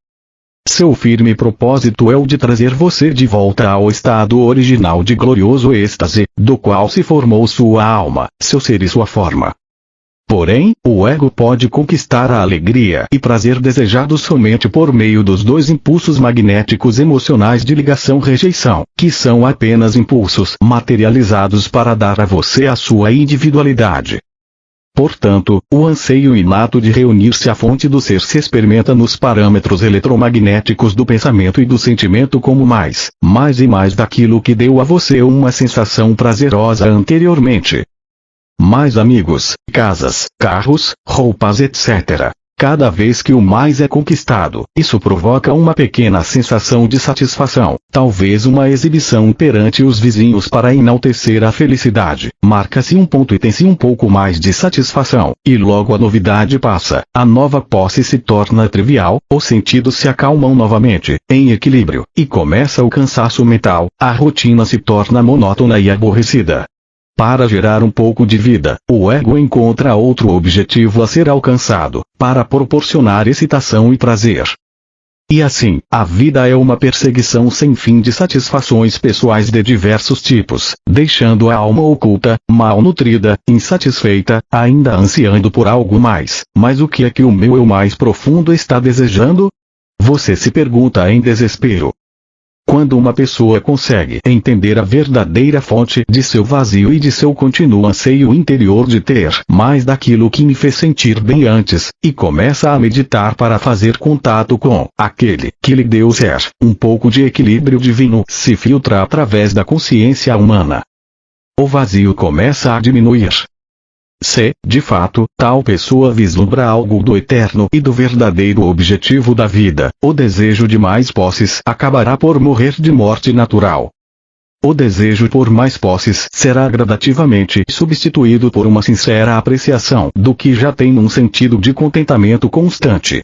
Seu firme propósito é o de trazer você de volta ao estado original de glorioso êxtase, do qual se formou sua alma, seu ser e sua forma. Porém, o ego pode conquistar a alegria e prazer desejados somente por meio dos dois impulsos magnéticos emocionais de ligação-rejeição, que são apenas impulsos materializados para dar a você a sua individualidade. Portanto, o anseio inato de reunir-se à fonte do ser se experimenta nos parâmetros eletromagnéticos do pensamento e do sentimento como mais e mais daquilo que deu a você uma sensação prazerosa anteriormente. Mais amigos, casas, carros, roupas etc. Cada vez que o mais é conquistado, isso provoca uma pequena sensação de satisfação, talvez uma exibição perante os vizinhos para enaltecer a felicidade. Marca-se um ponto e tem-se um pouco mais de satisfação, e logo a novidade passa, a nova posse se torna trivial, os sentidos se acalmam novamente, em equilíbrio, e começa o cansaço mental, a rotina se torna monótona e aborrecida. Para gerar um pouco de vida, o ego encontra outro objetivo a ser alcançado, para proporcionar excitação e prazer. E assim, a vida é uma perseguição sem fim de satisfações pessoais de diversos tipos, deixando a alma oculta, mal nutrida, insatisfeita, ainda ansiando por algo mais. Mas o que é que o meu eu mais profundo está desejando? Você se pergunta em desespero. Quando uma pessoa consegue entender a verdadeira fonte de seu vazio e de seu contínuo anseio interior de ter mais daquilo que me fez sentir bem antes, e começa a meditar para fazer contato com aquele que lhe deu ser, um pouco de equilíbrio divino se filtra através da consciência humana. O vazio começa a diminuir. Se, de fato, tal pessoa vislumbra algo do eterno e do verdadeiro objetivo da vida, o desejo de mais posses acabará por morrer de morte natural. O desejo por mais posses será gradativamente substituído por uma sincera apreciação do que já tem num sentido de contentamento constante.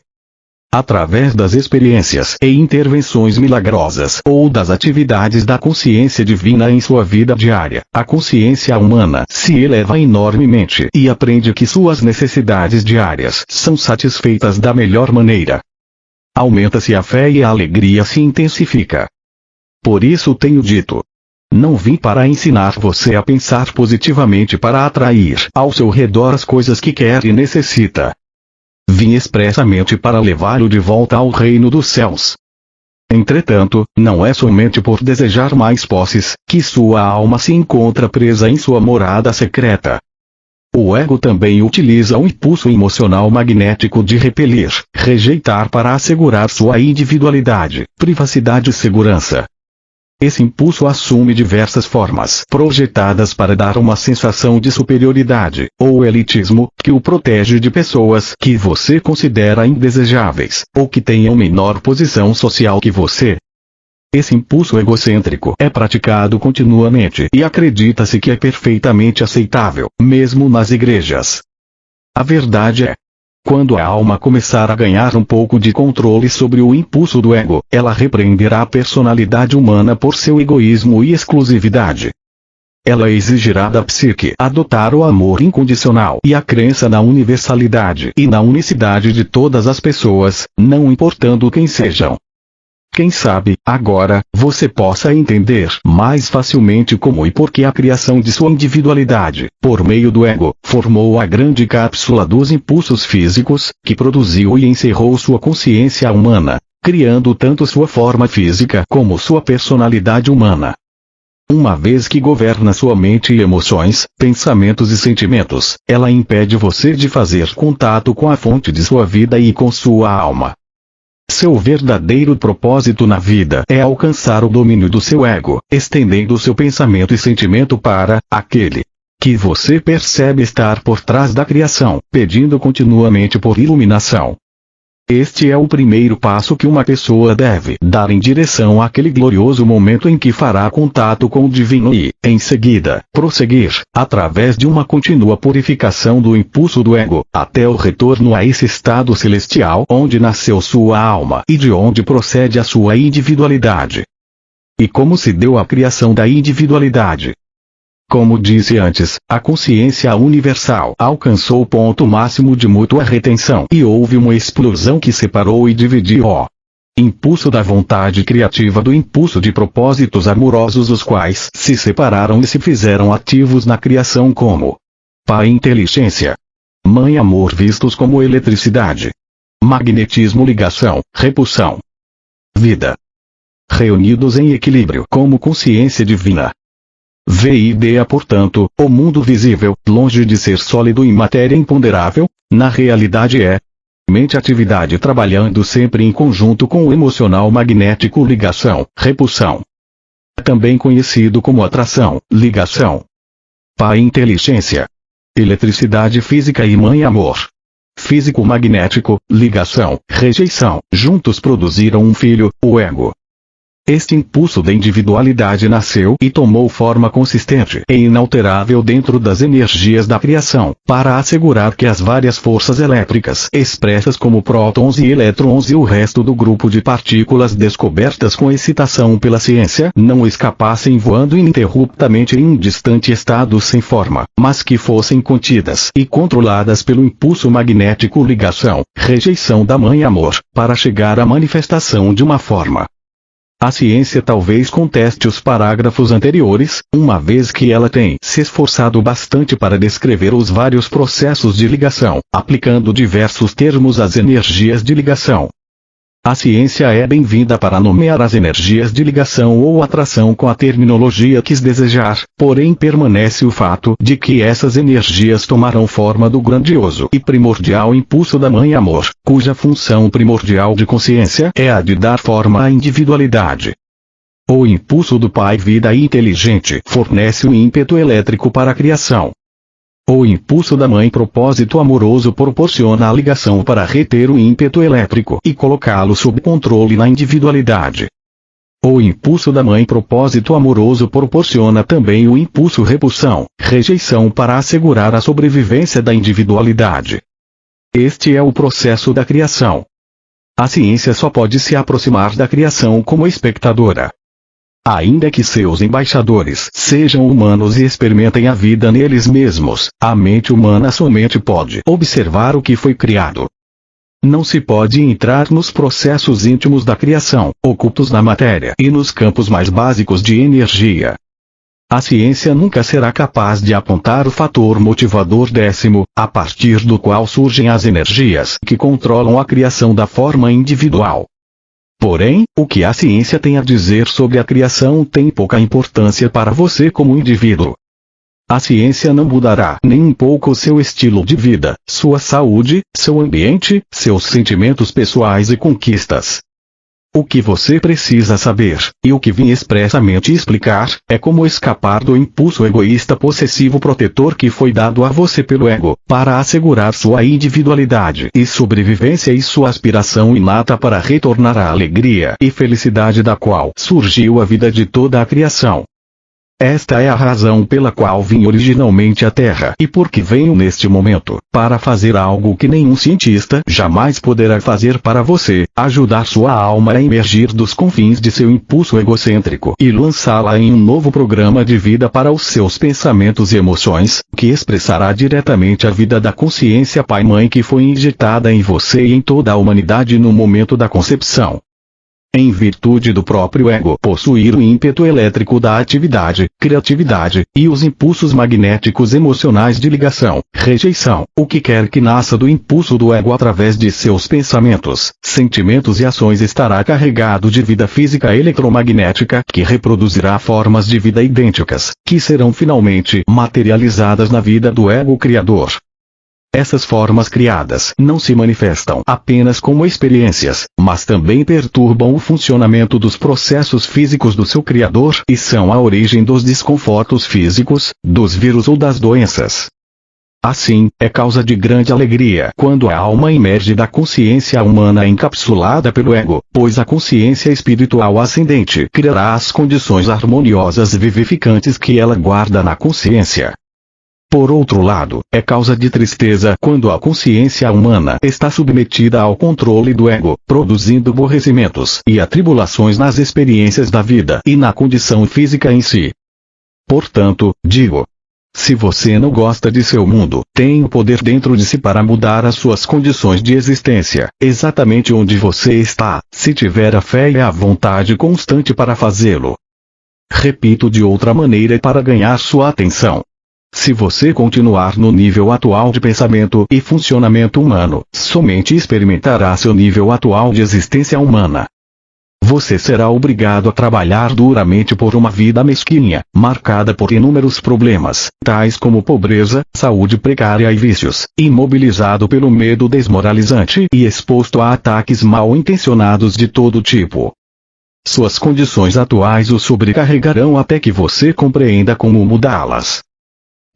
Através das experiências e intervenções milagrosas ou das atividades da consciência divina em sua vida diária, a consciência humana se eleva enormemente e aprende que suas necessidades diárias são satisfeitas da melhor maneira. Aumenta-se a fé e a alegria se intensifica. Por isso tenho dito: não vim para ensinar você a pensar positivamente para atrair ao seu redor as coisas que quer e necessita. Vim expressamente para levá-lo de volta ao reino dos céus. Entretanto, não é somente por desejar mais posses que sua alma se encontra presa em sua morada secreta. O ego também utiliza o impulso emocional magnético de repelir, rejeitar para assegurar sua individualidade, privacidade e segurança. Esse impulso assume diversas formas projetadas para dar uma sensação de superioridade, ou elitismo, que o protege de pessoas que você considera indesejáveis, ou que tenham menor posição social que você. Esse impulso egocêntrico é praticado continuamente e acredita-se que é perfeitamente aceitável, mesmo nas igrejas. A verdade é: quando a alma começar a ganhar um pouco de controle sobre o impulso do ego, ela repreenderá a personalidade humana por seu egoísmo e exclusividade. Ela exigirá da psique adotar o amor incondicional e a crença na universalidade e na unicidade de todas as pessoas, não importando quem sejam. Quem sabe, agora, você possa entender mais facilmente como e por que a criação de sua individualidade, por meio do ego, formou a grande cápsula dos impulsos físicos, que produziu e encerrou sua consciência humana, criando tanto sua forma física como sua personalidade humana. Uma vez que governa sua mente e emoções, pensamentos e sentimentos, ela impede você de fazer contato com a fonte de sua vida e com sua alma. Seu verdadeiro propósito na vida é alcançar o domínio do seu ego, estendendo seu pensamento e sentimento para aquele que você percebe estar por trás da criação, pedindo continuamente por iluminação. Este é o primeiro passo que uma pessoa deve dar em direção àquele glorioso momento em que fará contato com o divino e, em seguida, prosseguir, através de uma contínua purificação do impulso do ego, até o retorno a esse estado celestial onde nasceu sua alma e de onde procede a sua individualidade. E como se deu a criação da individualidade? Como disse antes, a consciência universal alcançou o ponto máximo de mútua retenção e houve uma explosão que separou e dividiu o impulso da vontade criativa do impulso de propósitos amorosos, os quais se separaram e se fizeram ativos na criação como Pai inteligência, Mãe amor, vistos como eletricidade, magnetismo, ligação, repulsão, vida, reunidos em equilíbrio como consciência divina. VIDA, portanto, o mundo visível, longe de ser sólido e matéria imponderável, na realidade é mente atividade trabalhando sempre em conjunto com o emocional magnético, ligação, repulsão. Também conhecido como atração, ligação. Pai inteligência, eletricidade física e mãe amor. Físico magnético, ligação, rejeição, juntos produziram um filho, o ego. Este impulso da individualidade nasceu e tomou forma consistente e inalterável dentro das energias da criação, para assegurar que as várias forças elétricas expressas como prótons e elétrons e o resto do grupo de partículas descobertas com excitação pela ciência não escapassem voando ininterruptamente em um distante estado sem forma, mas que fossem contidas e controladas pelo impulso magnético, ligação, rejeição da mãe amor, para chegar à manifestação de uma forma. A ciência talvez conteste os parágrafos anteriores, uma vez que ela tem se esforçado bastante para descrever os vários processos de ligação, aplicando diversos termos às energias de ligação. A ciência é bem-vinda para nomear as energias de ligação ou atração com a terminologia que desejar, porém permanece o fato de que essas energias tomarão forma do grandioso e primordial impulso da Mãe Amor, cuja função primordial de consciência é a de dar forma à individualidade. O impulso do Pai Vida Inteligente fornece o ímpeto elétrico para a criação. O impulso da Mãe Propósito Amoroso proporciona a ligação para reter o ímpeto elétrico e colocá-lo sob controle na individualidade. O impulso da Mãe Propósito Amoroso proporciona também o impulso repulsão, rejeição para assegurar a sobrevivência da individualidade. Este é o processo da criação. A ciência só pode se aproximar da criação como espectadora. Ainda que seus embaixadores sejam humanos e experimentem a vida neles mesmos, a mente humana somente pode observar o que foi criado. Não se pode entrar nos processos íntimos da criação, ocultos na matéria e nos campos mais básicos de energia. A ciência nunca será capaz de apontar o fator motivador décimo, a partir do qual surgem as energias que controlam a criação da forma individual. Porém, o que a ciência tem a dizer sobre a criação tem pouca importância para você como indivíduo. A ciência não mudará nem um pouco seu estilo de vida, sua saúde, seu ambiente, seus sentimentos pessoais e conquistas. O que você precisa saber, e o que vim expressamente explicar, é como escapar do impulso egoísta possessivo protetor que foi dado a você pelo ego, para assegurar sua individualidade e sobrevivência e sua aspiração inata para retornar à alegria e felicidade da qual surgiu a vida de toda a criação. Esta é a razão pela qual vim originalmente à Terra e por que venho neste momento, para fazer algo que nenhum cientista jamais poderá fazer para você, ajudar sua alma a emergir dos confins de seu impulso egocêntrico e lançá-la em um novo programa de vida para os seus pensamentos e emoções, que expressará diretamente a vida da consciência Pai-Mãe que foi injetada em você e em toda a humanidade no momento da concepção. Em virtude do próprio ego possuir o ímpeto elétrico da atividade, criatividade, e os impulsos magnéticos emocionais de ligação, rejeição, o que quer que nasça do impulso do ego através de seus pensamentos, sentimentos e ações estará carregado de vida física eletromagnética que reproduzirá formas de vida idênticas, que serão finalmente materializadas na vida do ego criador. Essas formas criadas não se manifestam apenas como experiências, mas também perturbam o funcionamento dos processos físicos do seu Criador e são a origem dos desconfortos físicos, dos vírus ou das doenças. Assim, é causa de grande alegria quando a alma emerge da consciência humana encapsulada pelo ego, pois a consciência espiritual ascendente criará as condições harmoniosas e vivificantes que ela guarda na consciência. Por outro lado, é causa de tristeza quando a consciência humana está submetida ao controle do ego, produzindo aborrecimentos e atribulações nas experiências da vida e na condição física em si. Portanto, digo: se você não gosta de seu mundo, tem o poder dentro de si para mudar as suas condições de existência, exatamente onde você está, se tiver a fé e a vontade constante para fazê-lo. Repito de outra maneira para ganhar sua atenção. Se você continuar no nível atual de pensamento e funcionamento humano, somente experimentará seu nível atual de existência humana. Você será obrigado a trabalhar duramente por uma vida mesquinha, marcada por inúmeros problemas, tais como pobreza, saúde precária e vícios, imobilizado pelo medo desmoralizante e exposto a ataques mal intencionados de todo tipo. Suas condições atuais o sobrecarregarão até que você compreenda como mudá-las.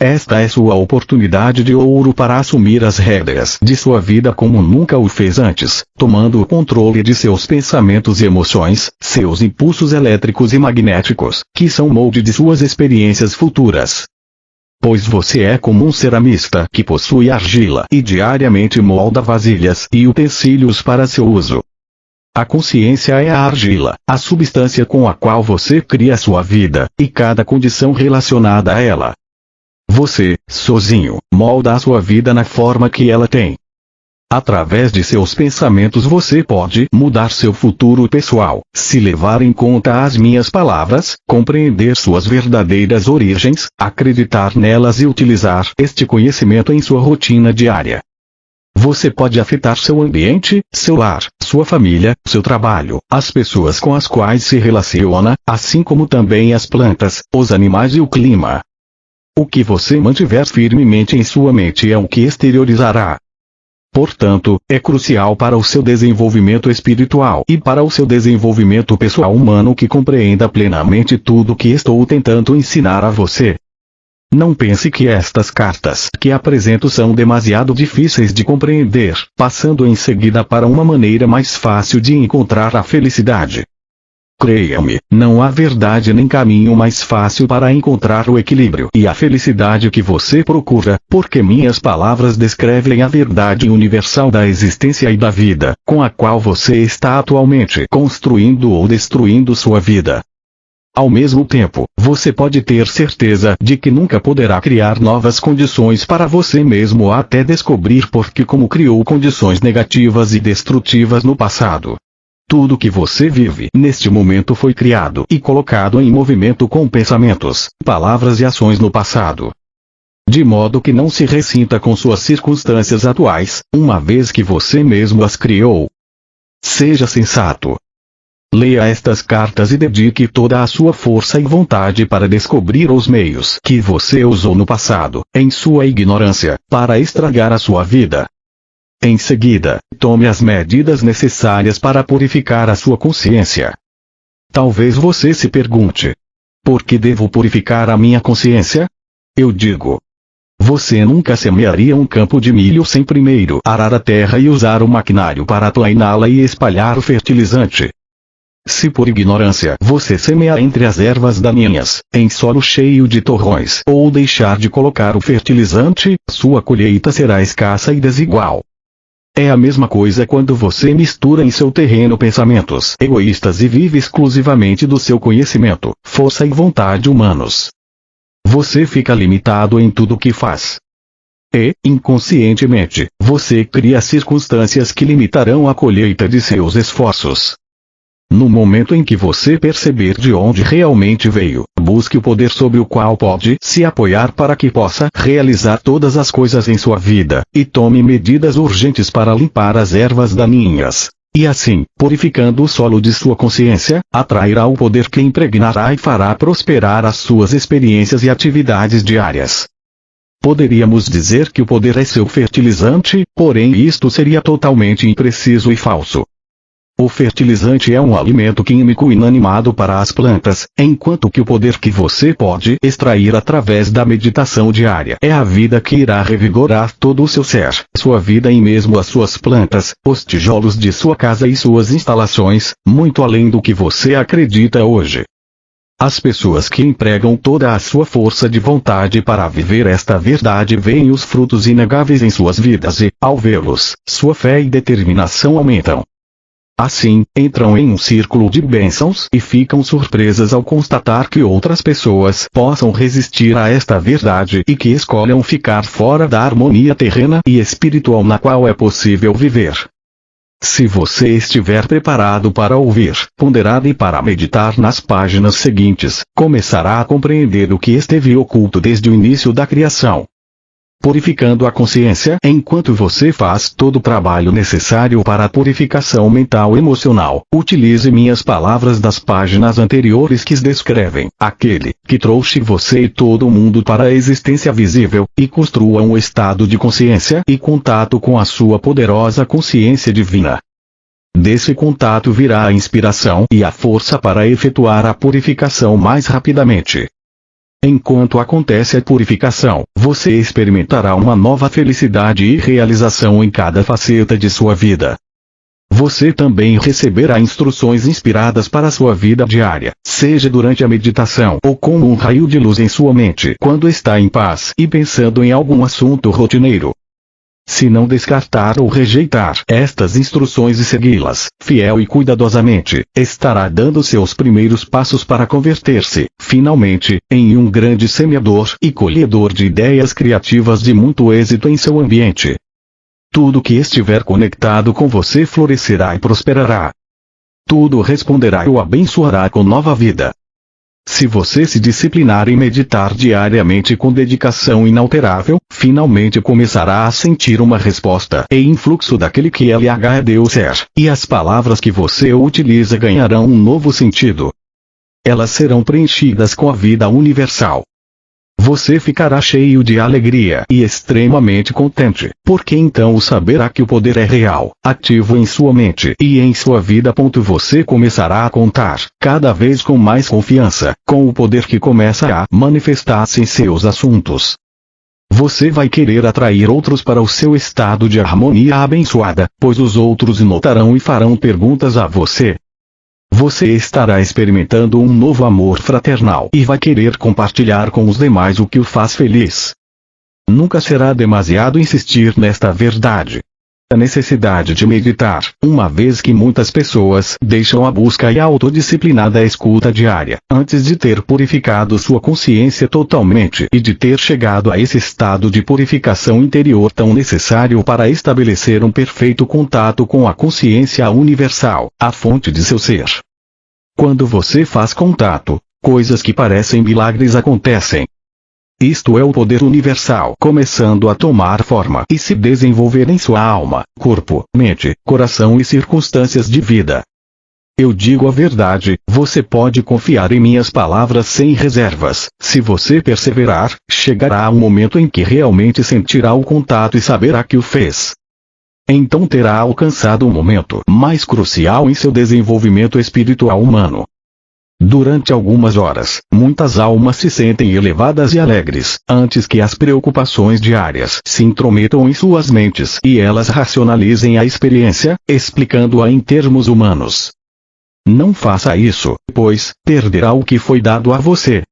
Esta é sua oportunidade de ouro para assumir as rédeas de sua vida como nunca o fez antes, tomando o controle de seus pensamentos e emoções, seus impulsos elétricos e magnéticos, que são molde de suas experiências futuras. Pois você é como um ceramista que possui argila e diariamente molda vasilhas e utensílios para seu uso. A consciência é a argila, a substância com a qual você cria sua vida, e cada condição relacionada a ela. Você, sozinho, molda a sua vida na forma que ela tem. Através de seus pensamentos você pode mudar seu futuro pessoal, se levar em conta as minhas palavras, compreender suas verdadeiras origens, acreditar nelas e utilizar este conhecimento em sua rotina diária. Você pode afetar seu ambiente, seu lar, sua família, seu trabalho, as pessoas com as quais se relaciona, assim como também as plantas, os animais e o clima. O que você mantiver firmemente em sua mente é o que exteriorizará. Portanto, é crucial para o seu desenvolvimento espiritual e para o seu desenvolvimento pessoal humano que compreenda plenamente tudo o que estou tentando ensinar a você. Não pense que estas cartas que apresento são demasiado difíceis de compreender, passando em seguida para uma maneira mais fácil de encontrar a felicidade. Creia-me, não há verdade nem caminho mais fácil para encontrar o equilíbrio e a felicidade que você procura, porque minhas palavras descrevem a verdade universal da existência e da vida, com a qual você está atualmente construindo ou destruindo sua vida. Ao mesmo tempo, você pode ter certeza de que nunca poderá criar novas condições para você mesmo até descobrir por que como criou condições negativas e destrutivas no passado. Tudo que você vive neste momento foi criado e colocado em movimento com pensamentos, palavras e ações no passado. De modo que não se ressinta com suas circunstâncias atuais, uma vez que você mesmo as criou. Seja sensato. Leia estas cartas e dedique toda a sua força e vontade para descobrir os meios que você usou no passado, em sua ignorância, para estragar a sua vida. Em seguida, tome as medidas necessárias para purificar a sua consciência. Talvez você se pergunte: por que devo purificar a minha consciência? Eu digo: você nunca semearia um campo de milho sem primeiro arar a terra e usar o maquinário para aplainá-la e espalhar o fertilizante. Se por ignorância você semear entre as ervas daninhas, em solo cheio de torrões, ou deixar de colocar o fertilizante, sua colheita será escassa e desigual. É a mesma coisa quando você mistura em seu terreno pensamentos egoístas e vive exclusivamente do seu conhecimento, força e vontade humanos. Você fica limitado em tudo o que faz. E, inconscientemente, você cria circunstâncias que limitarão a colheita de seus esforços. No momento em que você perceber de onde realmente veio, busque o poder sobre o qual pode se apoiar para que possa realizar todas as coisas em sua vida, e tome medidas urgentes para limpar as ervas daninhas. E assim, purificando o solo de sua consciência, atrairá o poder que impregnará e fará prosperar as suas experiências e atividades diárias. Poderíamos dizer que o poder é seu fertilizante, porém isto seria totalmente impreciso e falso. O fertilizante é um alimento químico inanimado para as plantas, enquanto que o poder que você pode extrair através da meditação diária é a vida que irá revigorar todo o seu ser, sua vida e mesmo as suas plantas, os tijolos de sua casa e suas instalações, muito além do que você acredita hoje. As pessoas que empregam toda a sua força de vontade para viver esta verdade veem os frutos inegáveis em suas vidas e, ao vê-los, sua fé e determinação aumentam. Assim, entram em um círculo de bênçãos e ficam surpresas ao constatar que outras pessoas possam resistir a esta verdade e que escolham ficar fora da harmonia terrena e espiritual na qual é possível viver. Se você estiver preparado para ouvir, ponderar e para meditar nas páginas seguintes, começará a compreender o que esteve oculto desde o início da criação. Purificando a consciência enquanto você faz todo o trabalho necessário para a purificação mental e emocional. Utilize minhas palavras das páginas anteriores que descrevem aquele que trouxe você e todo o mundo para a existência visível, e construa um estado de consciência e contato com a sua poderosa consciência divina. Desse contato virá a inspiração e a força para efetuar a purificação mais rapidamente. Enquanto acontece a purificação, você experimentará uma nova felicidade e realização em cada faceta de sua vida. Você também receberá instruções inspiradas para sua vida diária, seja durante a meditação ou como um raio de luz em sua mente quando está em paz e pensando em algum assunto rotineiro. Se não descartar ou rejeitar estas instruções e segui-las, fiel e cuidadosamente, estará dando seus primeiros passos para converter-se, finalmente, em um grande semeador e colhedor de ideias criativas de muito êxito em seu ambiente. Tudo que estiver conectado com você florescerá e prosperará. Tudo responderá e o abençoará com nova vida. Se você se disciplinar em meditar diariamente com dedicação inalterável, finalmente começará a sentir uma resposta e influxo daquele que é Deus é, e as palavras que você utiliza ganharão um novo sentido. Elas serão preenchidas com a vida universal. Você ficará cheio de alegria e extremamente contente, porque então saberá que o poder é real, ativo em sua mente e em sua vida. Você começará a contar, cada vez com mais confiança, com o poder que começa a manifestar-se em seus assuntos. Você vai querer atrair outros para o seu estado de harmonia abençoada, pois os outros notarão e farão perguntas a você. Você estará experimentando um novo amor fraternal e vai querer compartilhar com os demais o que o faz feliz. Nunca será demasiado insistir nesta verdade. A necessidade de meditar, uma vez que muitas pessoas deixam a busca e a autodisciplinada escuta diária, antes de ter purificado sua consciência totalmente e de ter chegado a esse estado de purificação interior tão necessário para estabelecer um perfeito contato com a consciência universal, a fonte de seu ser. Quando você faz contato, coisas que parecem milagres acontecem. Isto é o poder universal começando a tomar forma e se desenvolver em sua alma, corpo, mente, coração e circunstâncias de vida. Eu digo a verdade, você pode confiar em minhas palavras sem reservas. Se você perseverar, chegará um momento em que realmente sentirá o contato e saberá que o fez. Então terá alcançado um momento mais crucial em seu desenvolvimento espiritual humano. Durante algumas horas, muitas almas se sentem elevadas e alegres, antes que as preocupações diárias se intrometam em suas mentes e elas racionalizem a experiência, explicando-a em termos humanos. Não faça isso, pois perderá o que foi dado a você.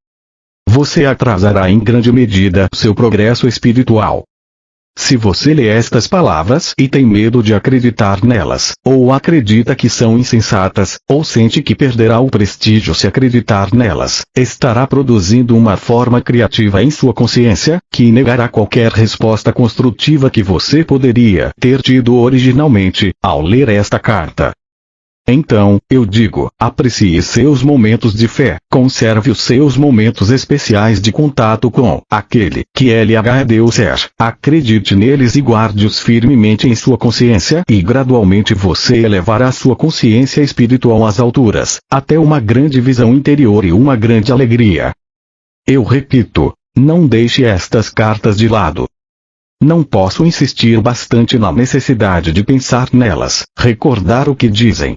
Você atrasará em grande medida seu progresso espiritual. Se você lê estas palavras e tem medo de acreditar nelas, ou acredita que são insensatas, ou sente que perderá o prestígio se acreditar nelas, estará produzindo uma forma criativa em sua consciência, que negará qualquer resposta construtiva que você poderia ter tido originalmente, ao ler esta carta. Então, eu digo, aprecie seus momentos de fé, conserve os seus momentos especiais de contato com aquele que Deus é, acredite neles e guarde-os firmemente em sua consciência e gradualmente você elevará sua consciência espiritual às alturas, até uma grande visão interior e uma grande alegria. Eu repito, não deixe estas cartas de lado. Não posso insistir bastante na necessidade de pensar nelas, recordar o que dizem.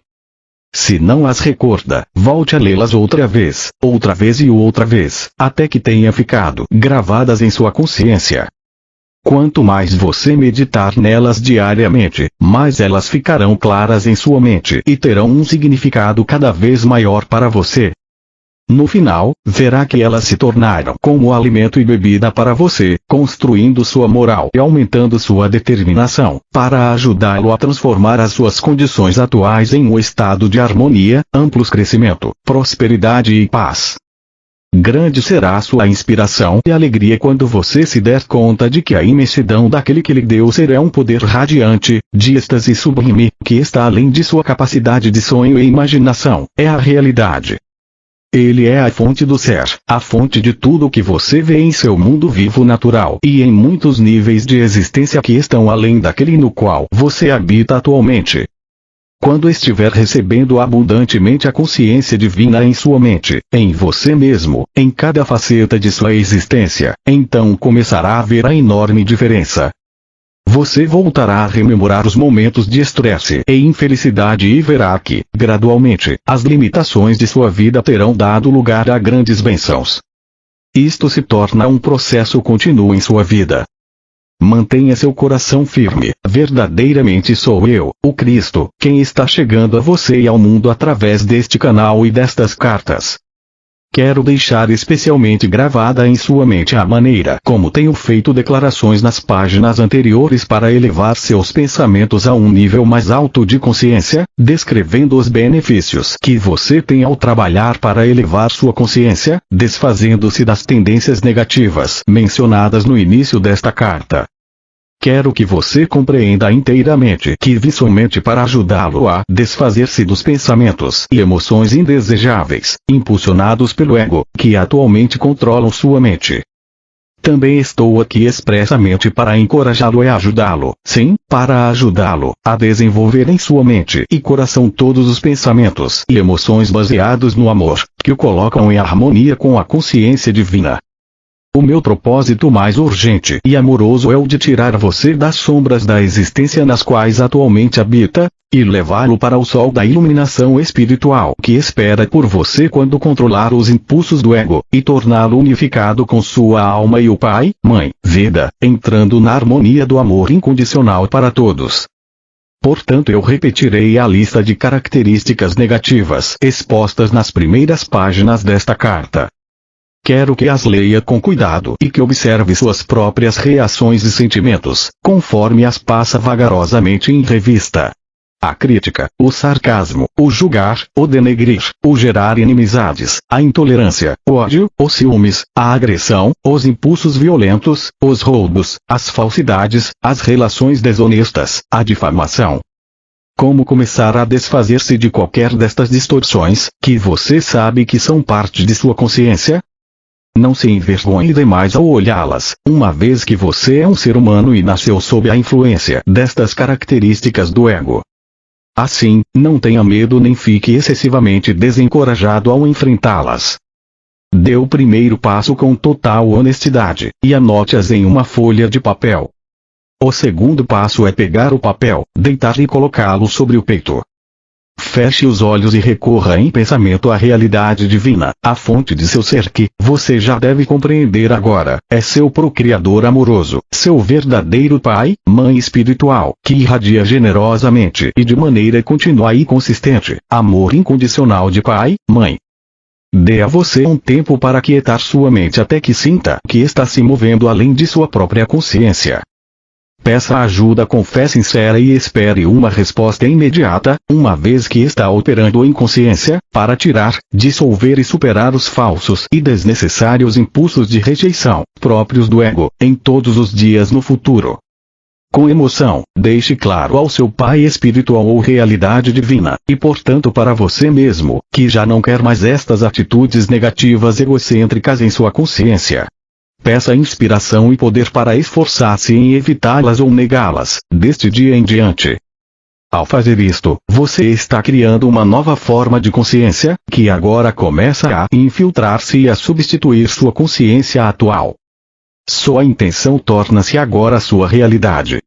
Se não as recorda, volte a lê-las outra vez e outra vez, até que tenha ficado gravadas em sua consciência. Quanto mais você meditar nelas diariamente, mais elas ficarão claras em sua mente e terão um significado cada vez maior para você. No final, verá que elas se tornaram como alimento e bebida para você, construindo sua moral e aumentando sua determinação, para ajudá-lo a transformar as suas condições atuais em um estado de harmonia, amplos crescimento, prosperidade e paz. Grande será sua inspiração e alegria quando você se der conta de que a imensidão daquele que lhe deu ser é um poder radiante, de êxtase sublime, que está além de sua capacidade de sonho e imaginação, é a realidade. Ele é a fonte do ser, a fonte de tudo o que você vê em seu mundo vivo natural e em muitos níveis de existência que estão além daquele no qual você habita atualmente. Quando estiver recebendo abundantemente a consciência divina em sua mente, em você mesmo, em cada faceta de sua existência, então começará a ver a enorme diferença. Você voltará a rememorar os momentos de estresse e infelicidade e verá que, gradualmente, as limitações de sua vida terão dado lugar a grandes bênçãos. Isto se torna um processo contínuo em sua vida. Mantenha seu coração firme. Verdadeiramente sou eu, o Cristo, quem está chegando a você e ao mundo através deste canal e destas cartas. Quero deixar especialmente gravada em sua mente a maneira como tenho feito declarações nas páginas anteriores para elevar seus pensamentos a um nível mais alto de consciência, descrevendo os benefícios que você tem ao trabalhar para elevar sua consciência, desfazendo-se das tendências negativas mencionadas no início desta carta. Quero que você compreenda inteiramente que vi somente para ajudá-lo a desfazer-se dos pensamentos e emoções indesejáveis, impulsionados pelo ego, que atualmente controlam sua mente. Também estou aqui expressamente para encorajá-lo e ajudá-lo, sim, para ajudá-lo a desenvolver em sua mente e coração todos os pensamentos e emoções baseados no amor, que o colocam em harmonia com a consciência divina. O meu propósito mais urgente e amoroso é o de tirar você das sombras da existência nas quais atualmente habita, e levá-lo para o sol da iluminação espiritual que espera por você quando controlar os impulsos do ego, e torná-lo unificado com sua alma e o Pai, Mãe, Vida, entrando na harmonia do amor incondicional para todos. Portanto, eu repetirei a lista de características negativas expostas nas primeiras páginas desta carta. Quero que as leia com cuidado e que observe suas próprias reações e sentimentos, conforme as passa vagarosamente em revista. A crítica, o sarcasmo, o julgar, o denegrir, o gerar inimizades, a intolerância, o ódio, os ciúmes, a agressão, os impulsos violentos, os roubos, as falsidades, as relações desonestas, a difamação. Como começar a desfazer-se de qualquer destas distorções, que você sabe que são parte de sua consciência? Não se envergonhe demais ao olhá-las, uma vez que você é um ser humano e nasceu sob a influência destas características do ego. Assim, não tenha medo nem fique excessivamente desencorajado ao enfrentá-las. Dê o primeiro passo com total honestidade, e anote-as em uma folha de papel. O segundo passo é pegar o papel, deitar e colocá-lo sobre o peito. Feche os olhos e recorra em pensamento à realidade divina, a fonte de seu ser que, você já deve compreender agora, é seu procriador amoroso, seu verdadeiro Pai, Mãe espiritual, que irradia generosamente e de maneira contínua e consistente, amor incondicional de Pai, Mãe. Dê a você um tempo para aquietar sua mente até que sinta que está se movendo além de sua própria consciência. Peça ajuda com fé sincera e espere uma resposta imediata, uma vez que está operando em consciência, para tirar, dissolver e superar os falsos e desnecessários impulsos de rejeição, próprios do ego, em todos os dias no futuro. Com emoção, deixe claro ao seu Pai espiritual ou realidade divina, e portanto para você mesmo, que já não quer mais estas atitudes negativas egocêntricas em sua consciência. Peça inspiração e poder para esforçar-se em evitá-las ou negá-las, deste dia em diante. Ao fazer isto, você está criando uma nova forma de consciência, que agora começa a infiltrar-se e a substituir sua consciência atual. Sua intenção torna-se agora sua realidade.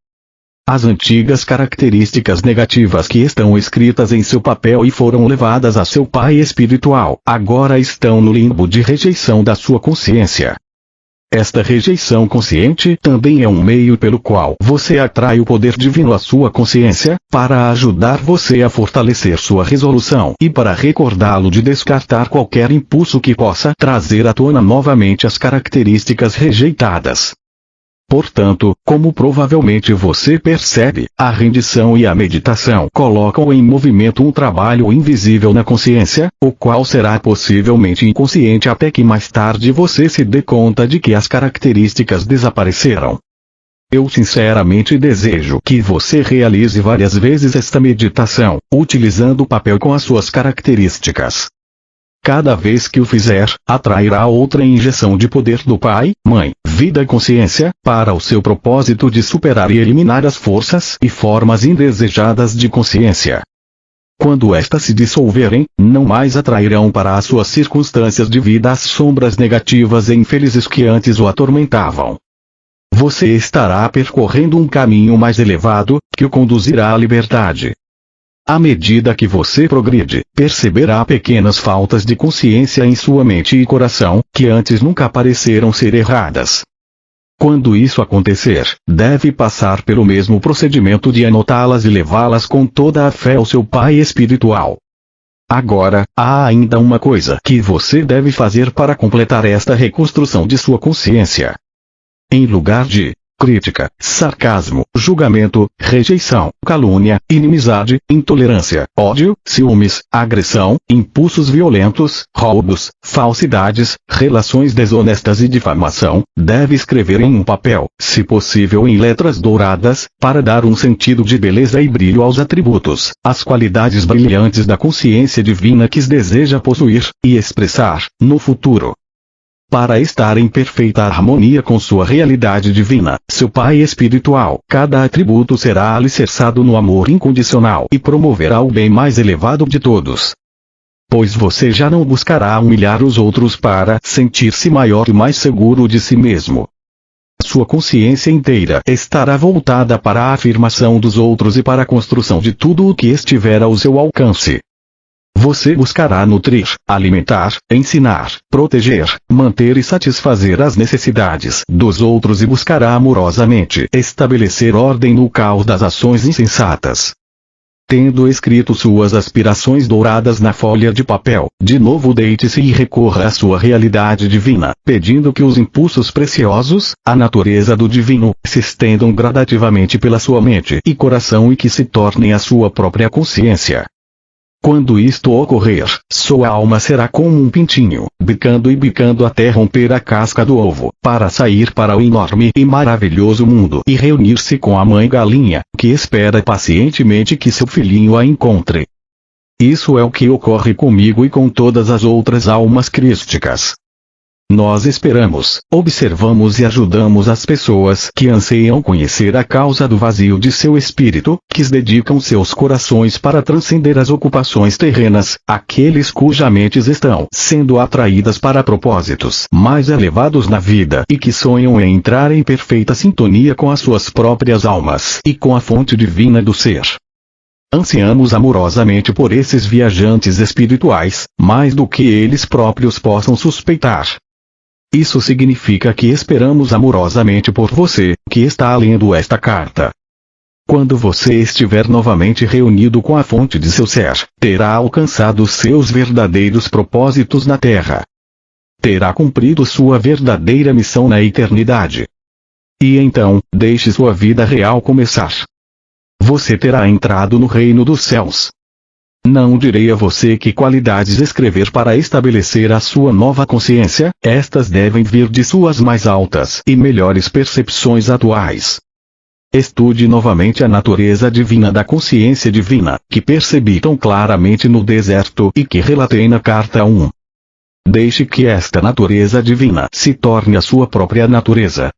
As antigas características negativas que estão escritas em seu papel e foram levadas a seu Pai espiritual, agora estão no limbo de rejeição da sua consciência. Esta rejeição consciente também é um meio pelo qual você atrai o poder divino à sua consciência, para ajudar você a fortalecer sua resolução e para recordá-lo de descartar qualquer impulso que possa trazer à tona novamente as características rejeitadas. Portanto, como provavelmente você percebe, a rendição e a meditação colocam em movimento um trabalho invisível na consciência, o qual será possivelmente inconsciente até que mais tarde você se dê conta de que as características desapareceram. Eu sinceramente desejo que você realize várias vezes esta meditação, utilizando o papel com as suas características. Cada vez que o fizer, atrairá outra injeção de poder do Pai, Mãe, Vida e Consciência, para o seu propósito de superar e eliminar as forças e formas indesejadas de consciência. Quando estas se dissolverem, não mais atrairão para as suas circunstâncias de vida as sombras negativas e infelizes que antes o atormentavam. Você estará percorrendo um caminho mais elevado, que o conduzirá à liberdade. À medida que você progride, perceberá pequenas faltas de consciência em sua mente e coração, que antes nunca pareceram ser erradas. Quando isso acontecer, deve passar pelo mesmo procedimento de anotá-las e levá-las com toda a fé ao seu Pai espiritual. Agora, há ainda uma coisa que você deve fazer para completar esta reconstrução de sua consciência. Em lugar de crítica, sarcasmo, julgamento, rejeição, calúnia, inimizade, intolerância, ódio, ciúmes, agressão, impulsos violentos, roubos, falsidades, relações desonestas e difamação, deve escrever em um papel, se possível em letras douradas, para dar um sentido de beleza e brilho aos atributos, às qualidades brilhantes da consciência divina que deseja possuir e expressar no futuro. Para estar em perfeita harmonia com sua realidade divina, seu Pai espiritual, cada atributo será alicerçado no amor incondicional e promoverá o bem mais elevado de todos. Pois você já não buscará humilhar os outros para sentir-se maior e mais seguro de si mesmo. Sua consciência inteira estará voltada para a afirmação dos outros e para a construção de tudo o que estiver ao seu alcance. Você buscará nutrir, alimentar, ensinar, proteger, manter e satisfazer as necessidades dos outros e buscará amorosamente estabelecer ordem no caos das ações insensatas. Tendo escrito suas aspirações douradas na folha de papel, de novo deite-se e recorra à sua realidade divina, pedindo que os impulsos preciosos, a natureza do divino, se estendam gradativamente pela sua mente e coração e que se tornem a sua própria consciência. Quando isto ocorrer, sua alma será como um pintinho, bicando e bicando até romper a casca do ovo, para sair para o enorme e maravilhoso mundo e reunir-se com a mãe galinha, que espera pacientemente que seu filhinho a encontre. Isso é o que ocorre comigo e com todas as outras almas crísticas. Nós esperamos, observamos e ajudamos as pessoas que anseiam conhecer a causa do vazio de seu espírito, que dedicam seus corações para transcender as ocupações terrenas, aqueles cujas mentes estão sendo atraídas para propósitos mais elevados na vida e que sonham em entrar em perfeita sintonia com as suas próprias almas e com a fonte divina do ser. Ansiamos amorosamente por esses viajantes espirituais, mais do que eles próprios possam suspeitar. Isso significa que esperamos amorosamente por você, que está lendo esta carta. Quando você estiver novamente reunido com a fonte de seu ser, terá alcançado seus verdadeiros propósitos na Terra. Terá cumprido sua verdadeira missão na eternidade. E então, deixe sua vida real começar. Você terá entrado no reino dos céus. Não direi a você que qualidades escrever para estabelecer a sua nova consciência, estas devem vir de suas mais altas e melhores percepções atuais. Estude novamente a natureza divina da consciência divina, que percebi tão claramente no deserto e que relatei na carta 1. Deixe que esta natureza divina se torne a sua própria natureza.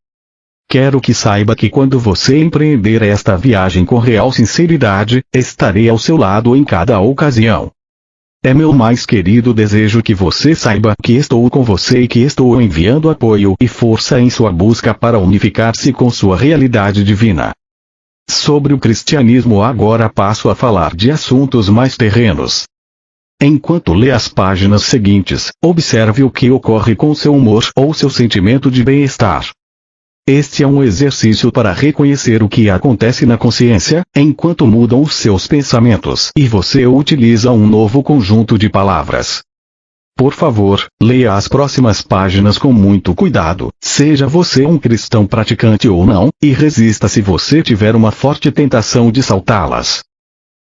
Quero que saiba que quando você empreender esta viagem com real sinceridade, estarei ao seu lado em cada ocasião. É meu mais querido desejo que você saiba que estou com você e que estou enviando apoio e força em sua busca para unificar-se com sua realidade divina. Sobre o cristianismo agora passo a falar de assuntos mais terrenos. Enquanto lê as páginas seguintes, observe o que ocorre com seu humor ou seu sentimento de bem-estar. Este é um exercício para reconhecer o que acontece na consciência, enquanto mudam os seus pensamentos e você utiliza um novo conjunto de palavras. Por favor, leia as próximas páginas com muito cuidado, seja você um cristão praticante ou não, e resista se você tiver uma forte tentação de saltá-las.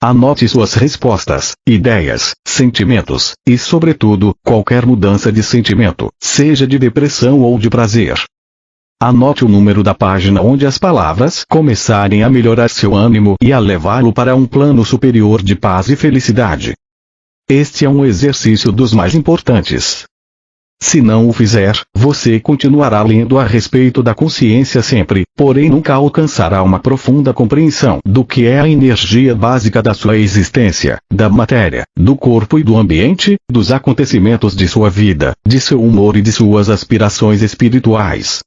Anote suas respostas, ideias, sentimentos, e sobretudo, qualquer mudança de sentimento, seja de depressão ou de prazer. Anote o número da página onde as palavras começarem a melhorar seu ânimo e a levá-lo para um plano superior de paz e felicidade. Este é um exercício dos mais importantes. Se não o fizer, você continuará lendo a respeito da consciência sempre, porém nunca alcançará uma profunda compreensão do que é a energia básica da sua existência, da matéria, do corpo e do ambiente, dos acontecimentos de sua vida, de seu humor e de suas aspirações espirituais.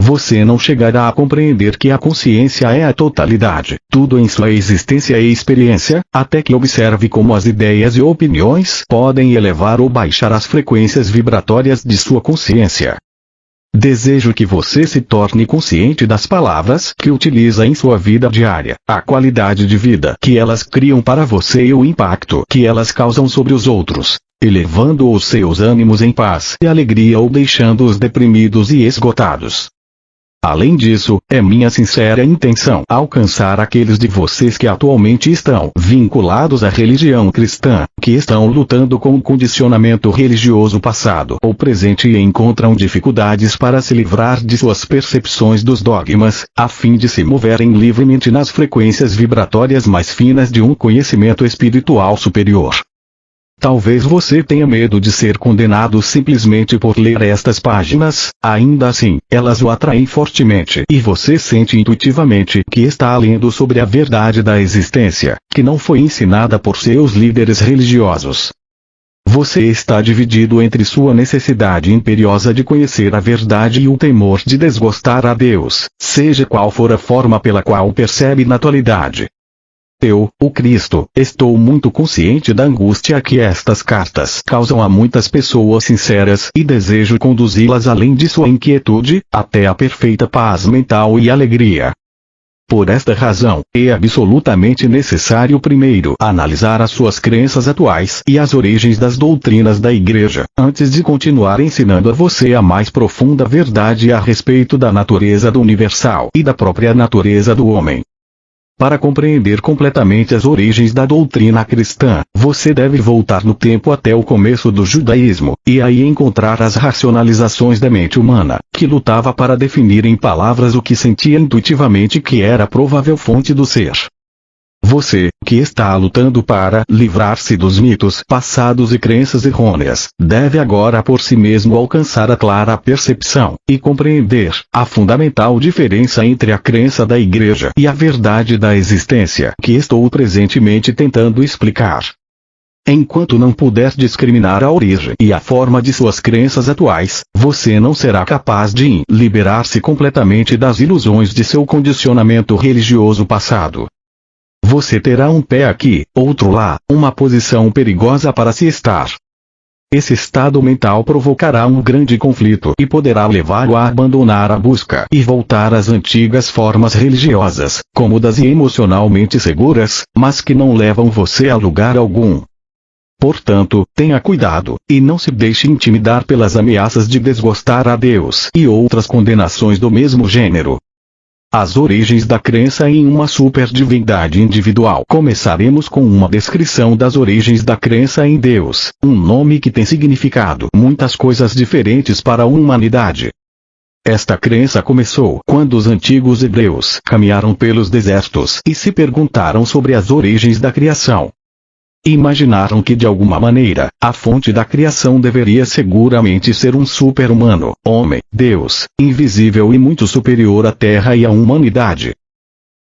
Você não chegará a compreender que a consciência é a totalidade, tudo em sua existência e experiência, até que observe como as ideias e opiniões podem elevar ou baixar as frequências vibratórias de sua consciência. Desejo que você se torne consciente das palavras que utiliza em sua vida diária, a qualidade de vida que elas criam para você e o impacto que elas causam sobre os outros, elevando os seus ânimos em paz e alegria ou deixando-os deprimidos e esgotados. Além disso, é minha sincera intenção alcançar aqueles de vocês que atualmente estão vinculados à religião cristã, que estão lutando com o condicionamento religioso passado ou presente e encontram dificuldades para se livrar de suas percepções dos dogmas, a fim de se moverem livremente nas frequências vibratórias mais finas de um conhecimento espiritual superior. Talvez você tenha medo de ser condenado simplesmente por ler estas páginas, ainda assim, elas o atraem fortemente e você sente intuitivamente que está lendo sobre a verdade da existência, que não foi ensinada por seus líderes religiosos. Você está dividido entre sua necessidade imperiosa de conhecer a verdade e o temor de desgostar a Deus, seja qual for a forma pela qual percebe na atualidade. Eu, o Cristo, estou muito consciente da angústia que estas cartas causam a muitas pessoas sinceras e desejo conduzi-las além de sua inquietude, até a perfeita paz mental e alegria. Por esta razão, é absolutamente necessário primeiro analisar as suas crenças atuais e as origens das doutrinas da Igreja, antes de continuar ensinando a você a mais profunda verdade a respeito da natureza do universal e da própria natureza do homem. Para compreender completamente as origens da doutrina cristã, você deve voltar no tempo até o começo do judaísmo, e aí encontrar as racionalizações da mente humana, que lutava para definir em palavras o que sentia intuitivamente que era a provável fonte do ser. Você, que está lutando para livrar-se dos mitos passados e crenças errôneas, deve agora por si mesmo alcançar a clara percepção, e compreender, a fundamental diferença entre a crença da Igreja e a verdade da existência que estou presentemente tentando explicar. Enquanto não puder discriminar a origem e a forma de suas crenças atuais, você não será capaz de liberar-se completamente das ilusões de seu condicionamento religioso passado. Você terá um pé aqui, outro lá, uma posição perigosa para se estar. Esse estado mental provocará um grande conflito e poderá levá-lo a abandonar a busca e voltar às antigas formas religiosas, cômodas e emocionalmente seguras, mas que não levam você a lugar algum. Portanto, tenha cuidado, e não se deixe intimidar pelas ameaças de desgostar a Deus e outras condenações do mesmo gênero. As origens da crença em uma superdivindade individual. Começaremos com uma descrição das origens da crença em Deus, um nome que tem significado muitas coisas diferentes para a humanidade. Esta crença começou quando os antigos hebreus caminharam pelos desertos e se perguntaram sobre as origens da criação. Imaginaram que de alguma maneira, a fonte da criação deveria seguramente ser um super-humano, homem, Deus, invisível e muito superior à Terra e à humanidade.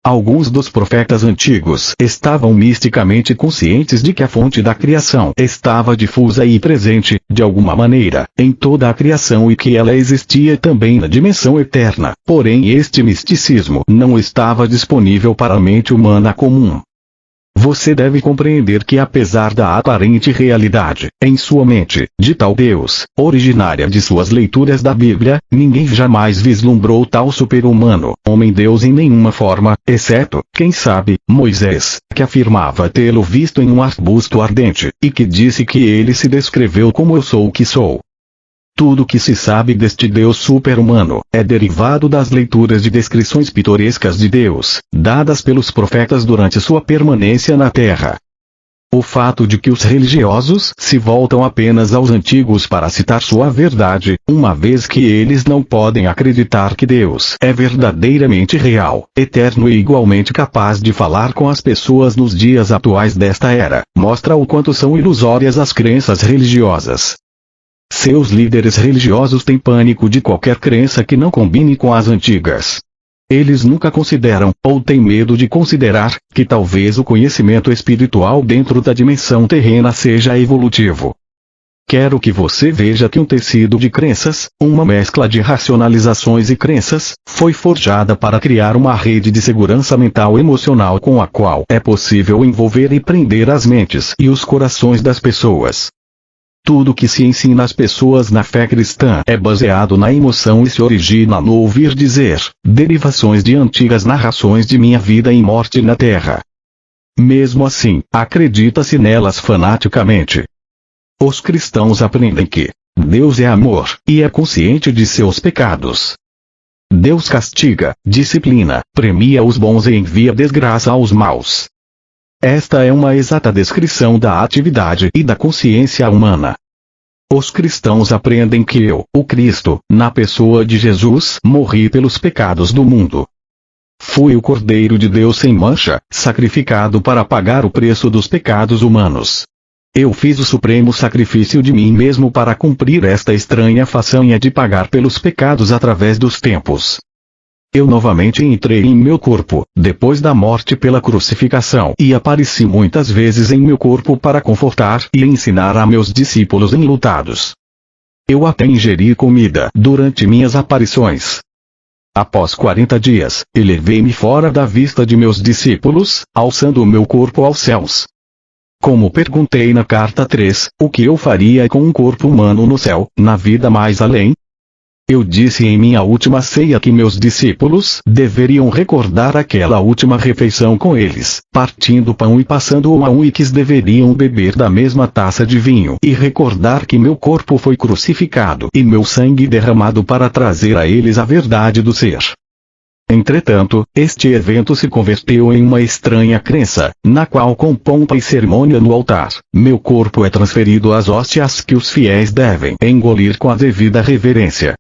Alguns dos profetas antigos estavam misticamente conscientes de que a fonte da criação estava difusa e presente, de alguma maneira, em toda a criação e que ela existia também na dimensão eterna, porém este misticismo não estava disponível para a mente humana comum. Você deve compreender que apesar da aparente realidade, em sua mente, de tal Deus, originária de suas leituras da Bíblia, ninguém jamais vislumbrou tal super-humano, homem-deus em nenhuma forma, exceto, quem sabe, Moisés, que afirmava tê-lo visto em um arbusto ardente, e que disse que ele se descreveu como eu sou o que sou. Tudo o que se sabe deste Deus super-humano é derivado das leituras de descrições pitorescas de Deus, dadas pelos profetas durante sua permanência na Terra. O fato de que os religiosos se voltam apenas aos antigos para citar sua verdade, uma vez que eles não podem acreditar que Deus é verdadeiramente real, eterno e igualmente capaz de falar com as pessoas nos dias atuais desta era, mostra o quanto são ilusórias as crenças religiosas. Seus líderes religiosos têm pânico de qualquer crença que não combine com as antigas. Eles nunca consideram, ou têm medo de considerar, que talvez o conhecimento espiritual dentro da dimensão terrena seja evolutivo. Quero que você veja que um tecido de crenças, uma mescla de racionalizações e crenças, foi forjada para criar uma rede de segurança mental emocional com a qual é possível envolver e prender as mentes e os corações das pessoas. Tudo que se ensina às pessoas na fé cristã é baseado na emoção e se origina no ouvir dizer, derivações de antigas narrações de minha vida e morte na Terra. Mesmo assim, acredita-se nelas fanaticamente. Os cristãos aprendem que Deus é amor, e é consciente de seus pecados. Deus castiga, disciplina, premia os bons e envia desgraça aos maus. Esta é uma exata descrição da atividade e da consciência humana. Os cristãos aprendem que eu, o Cristo, na pessoa de Jesus, morri pelos pecados do mundo. Fui o Cordeiro de Deus sem mancha, sacrificado para pagar o preço dos pecados humanos. Eu fiz o supremo sacrifício de mim mesmo para cumprir esta estranha façanha de pagar pelos pecados através dos tempos. Eu novamente entrei em meu corpo, depois da morte pela crucificação, e apareci muitas vezes em meu corpo para confortar e ensinar a meus discípulos enlutados. Eu até ingeri comida durante minhas aparições. Após 40 dias, elevei-me fora da vista de meus discípulos, alçando o meu corpo aos céus. Como perguntei na carta 3, o que eu faria com um corpo humano no céu, na vida mais além? Eu disse em minha última ceia que meus discípulos deveriam recordar aquela última refeição com eles, partindo o pão e passando-o a um e que deveriam beber da mesma taça de vinho e recordar que meu corpo foi crucificado e meu sangue derramado para trazer a eles a verdade do ser. Entretanto, este evento se converteu em uma estranha crença, na qual com pompa e cerimônia no altar, meu corpo é transferido às hóstias que os fiéis devem engolir com a devida reverência.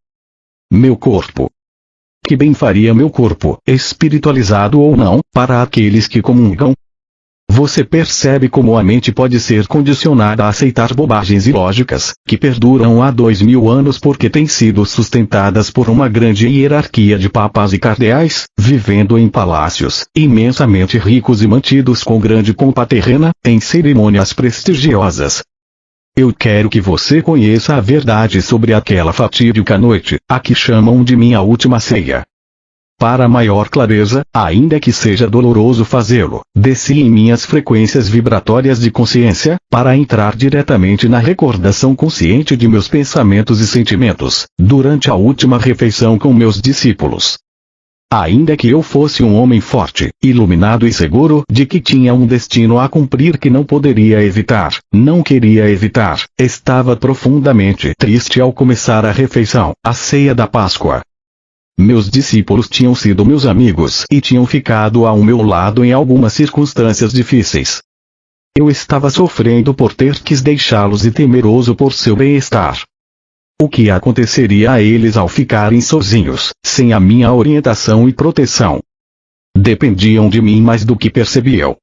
Meu corpo. Que bem faria meu corpo, espiritualizado ou não, para aqueles que comungam? Você percebe como a mente pode ser condicionada a aceitar bobagens ilógicas, que perduram há 2000 anos porque têm sido sustentadas por uma grande hierarquia de papas e cardeais, vivendo em palácios, imensamente ricos e mantidos com grande pompa terrena, em cerimônias prestigiosas. Eu quero que você conheça a verdade sobre aquela fatídica noite, a que chamam de minha última ceia. Para maior clareza, ainda que seja doloroso fazê-lo, desci em minhas frequências vibratórias de consciência, para entrar diretamente na recordação consciente de meus pensamentos e sentimentos, durante a última refeição com meus discípulos. Ainda que eu fosse um homem forte, iluminado e seguro de que tinha um destino a cumprir que não poderia evitar, não queria evitar, estava profundamente triste ao começar a refeição, a ceia da Páscoa. Meus discípulos tinham sido meus amigos e tinham ficado ao meu lado em algumas circunstâncias difíceis. Eu estava sofrendo por ter que deixá-los e temeroso por seu bem-estar. O que aconteceria a eles ao ficarem sozinhos, sem a minha orientação e proteção? Dependiam de mim mais do que percebiam.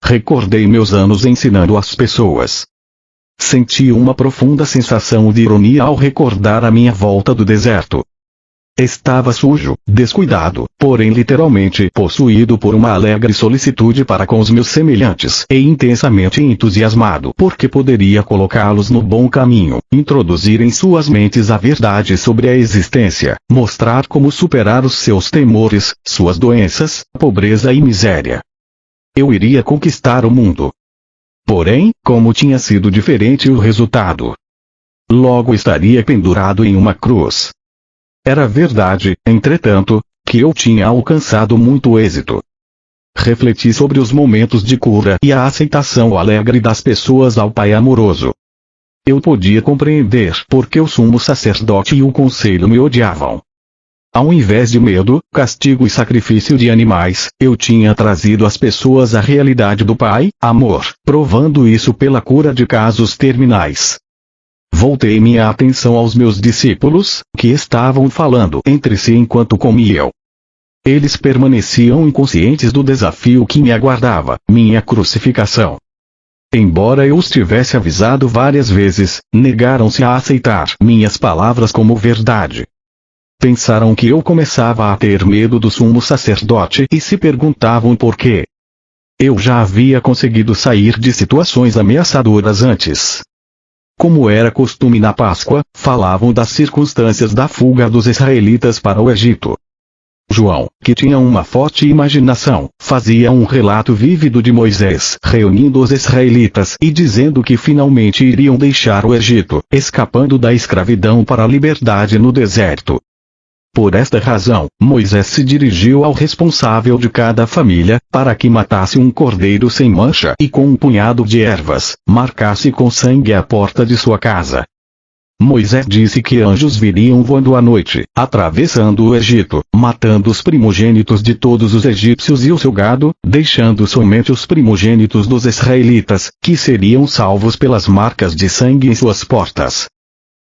Recordei meus anos ensinando as pessoas. Senti uma profunda sensação de ironia ao recordar a minha volta do deserto. Estava sujo, descuidado, porém literalmente possuído por uma alegre solicitude para com os meus semelhantes e intensamente entusiasmado porque poderia colocá-los no bom caminho, introduzir em suas mentes a verdade sobre a existência, mostrar como superar os seus temores, suas doenças, pobreza e miséria. Eu iria conquistar o mundo. Porém, como tinha sido diferente o resultado? Logo estaria pendurado em uma cruz. Era verdade, entretanto, que eu tinha alcançado muito êxito. Refleti sobre os momentos de cura e a aceitação alegre das pessoas ao Pai amoroso. Eu podia compreender porque o sumo sacerdote e o conselho me odiavam. Ao invés de medo, castigo e sacrifício de animais, eu tinha trazido às pessoas a realidade do Pai, amor, provando isso pela cura de casos terminais. Voltei minha atenção aos meus discípulos, que estavam falando entre si enquanto comiam. Eles permaneciam inconscientes do desafio que me aguardava, minha crucificação. Embora eu os tivesse avisado várias vezes, negaram-se a aceitar minhas palavras como verdade. Pensaram que eu começava a ter medo do sumo sacerdote e se perguntavam por quê. Eu já havia conseguido sair de situações ameaçadoras antes. Como era costume na Páscoa, falavam das circunstâncias da fuga dos israelitas para o Egito. João, que tinha uma forte imaginação, fazia um relato vívido de Moisés reunindo os israelitas e dizendo que finalmente iriam deixar o Egito, escapando da escravidão para a liberdade no deserto. Por esta razão, Moisés se dirigiu ao responsável de cada família, para que matasse um cordeiro sem mancha e com um punhado de ervas, marcasse com sangue a porta de sua casa. Moisés disse que anjos viriam voando à noite, atravessando o Egito, matando os primogênitos de todos os egípcios e o seu gado, deixando somente os primogênitos dos israelitas, que seriam salvos pelas marcas de sangue em suas portas.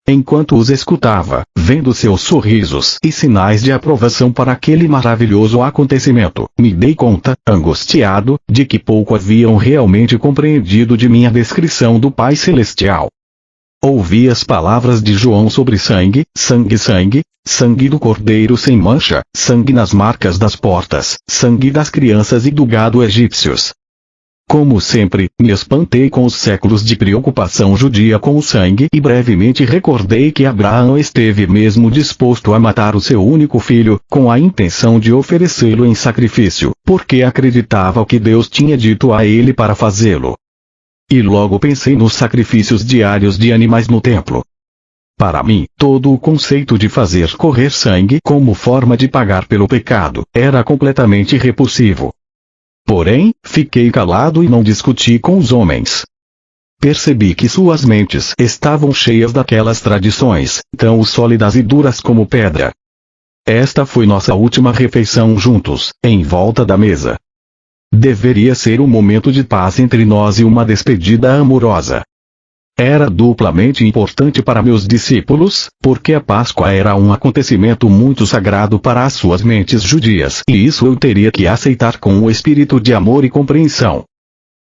Enquanto os escutava, vendo seus sorrisos e sinais de aprovação para aquele maravilhoso acontecimento, me dei conta, angustiado, de que pouco haviam realmente compreendido de minha descrição do Pai Celestial. Ouvi as palavras de João sobre sangue, sangue, sangue, sangue do cordeiro sem mancha, sangue nas marcas das portas, sangue das crianças e do gado egípcios. Como sempre, me espantei com os séculos de preocupação judia com o sangue e brevemente recordei que Abraão esteve mesmo disposto a matar o seu único filho, com a intenção de oferecê-lo em sacrifício, porque acreditava que Deus tinha dito a ele para fazê-lo. E logo pensei nos sacrifícios diários de animais no templo. Para mim, todo o conceito de fazer correr sangue como forma de pagar pelo pecado, era completamente repulsivo. Porém, fiquei calado e não discuti com os homens. Percebi que suas mentes estavam cheias daquelas tradições, tão sólidas e duras como pedra. Esta foi nossa última refeição juntos, em volta da mesa. Deveria ser um momento de paz entre nós e uma despedida amorosa. Era duplamente importante para meus discípulos, porque a Páscoa era um acontecimento muito sagrado para as suas mentes judias, e isso eu teria que aceitar com um espírito de amor e compreensão.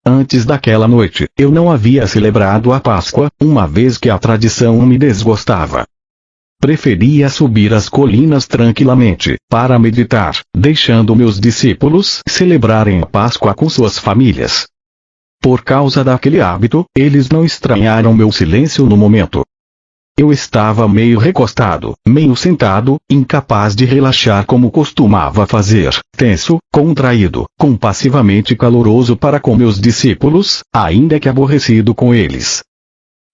Antes daquela noite, eu não havia celebrado a Páscoa, uma vez que a tradição me desgostava. Preferia subir as colinas tranquilamente, para meditar, deixando meus discípulos celebrarem a Páscoa com suas famílias. Por causa daquele hábito, eles não estranharam meu silêncio no momento. Eu estava meio recostado, meio sentado, incapaz de relaxar como costumava fazer, tenso, contraído, compassivamente caloroso para com meus discípulos, ainda que aborrecido com eles.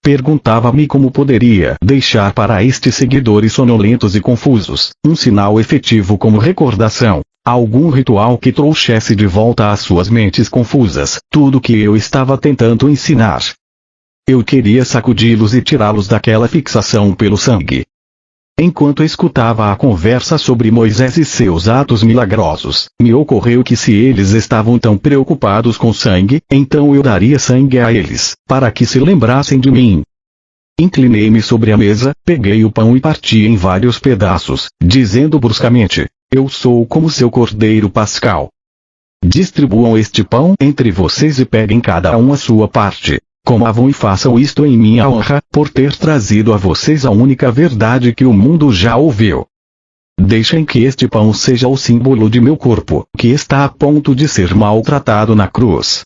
Perguntava-me como poderia deixar para estes seguidores sonolentos e confusos, um sinal efetivo como recordação, algum ritual que trouxesse de volta às suas mentes confusas, tudo que eu estava tentando ensinar. Eu queria sacudi-los e tirá-los daquela fixação pelo sangue. Enquanto escutava a conversa sobre Moisés e seus atos milagrosos, me ocorreu que se eles estavam tão preocupados com sangue, então eu daria sangue a eles, para que se lembrassem de mim. Inclinei-me sobre a mesa, peguei o pão e parti em vários pedaços, dizendo bruscamente: eu sou como seu cordeiro pascal. Distribuam este pão entre vocês e peguem cada um a sua parte. Comavam e façam isto em minha honra, por ter trazido a vocês a única verdade que o mundo já ouviu. Deixem que este pão seja o símbolo de meu corpo, que está a ponto de ser maltratado na cruz.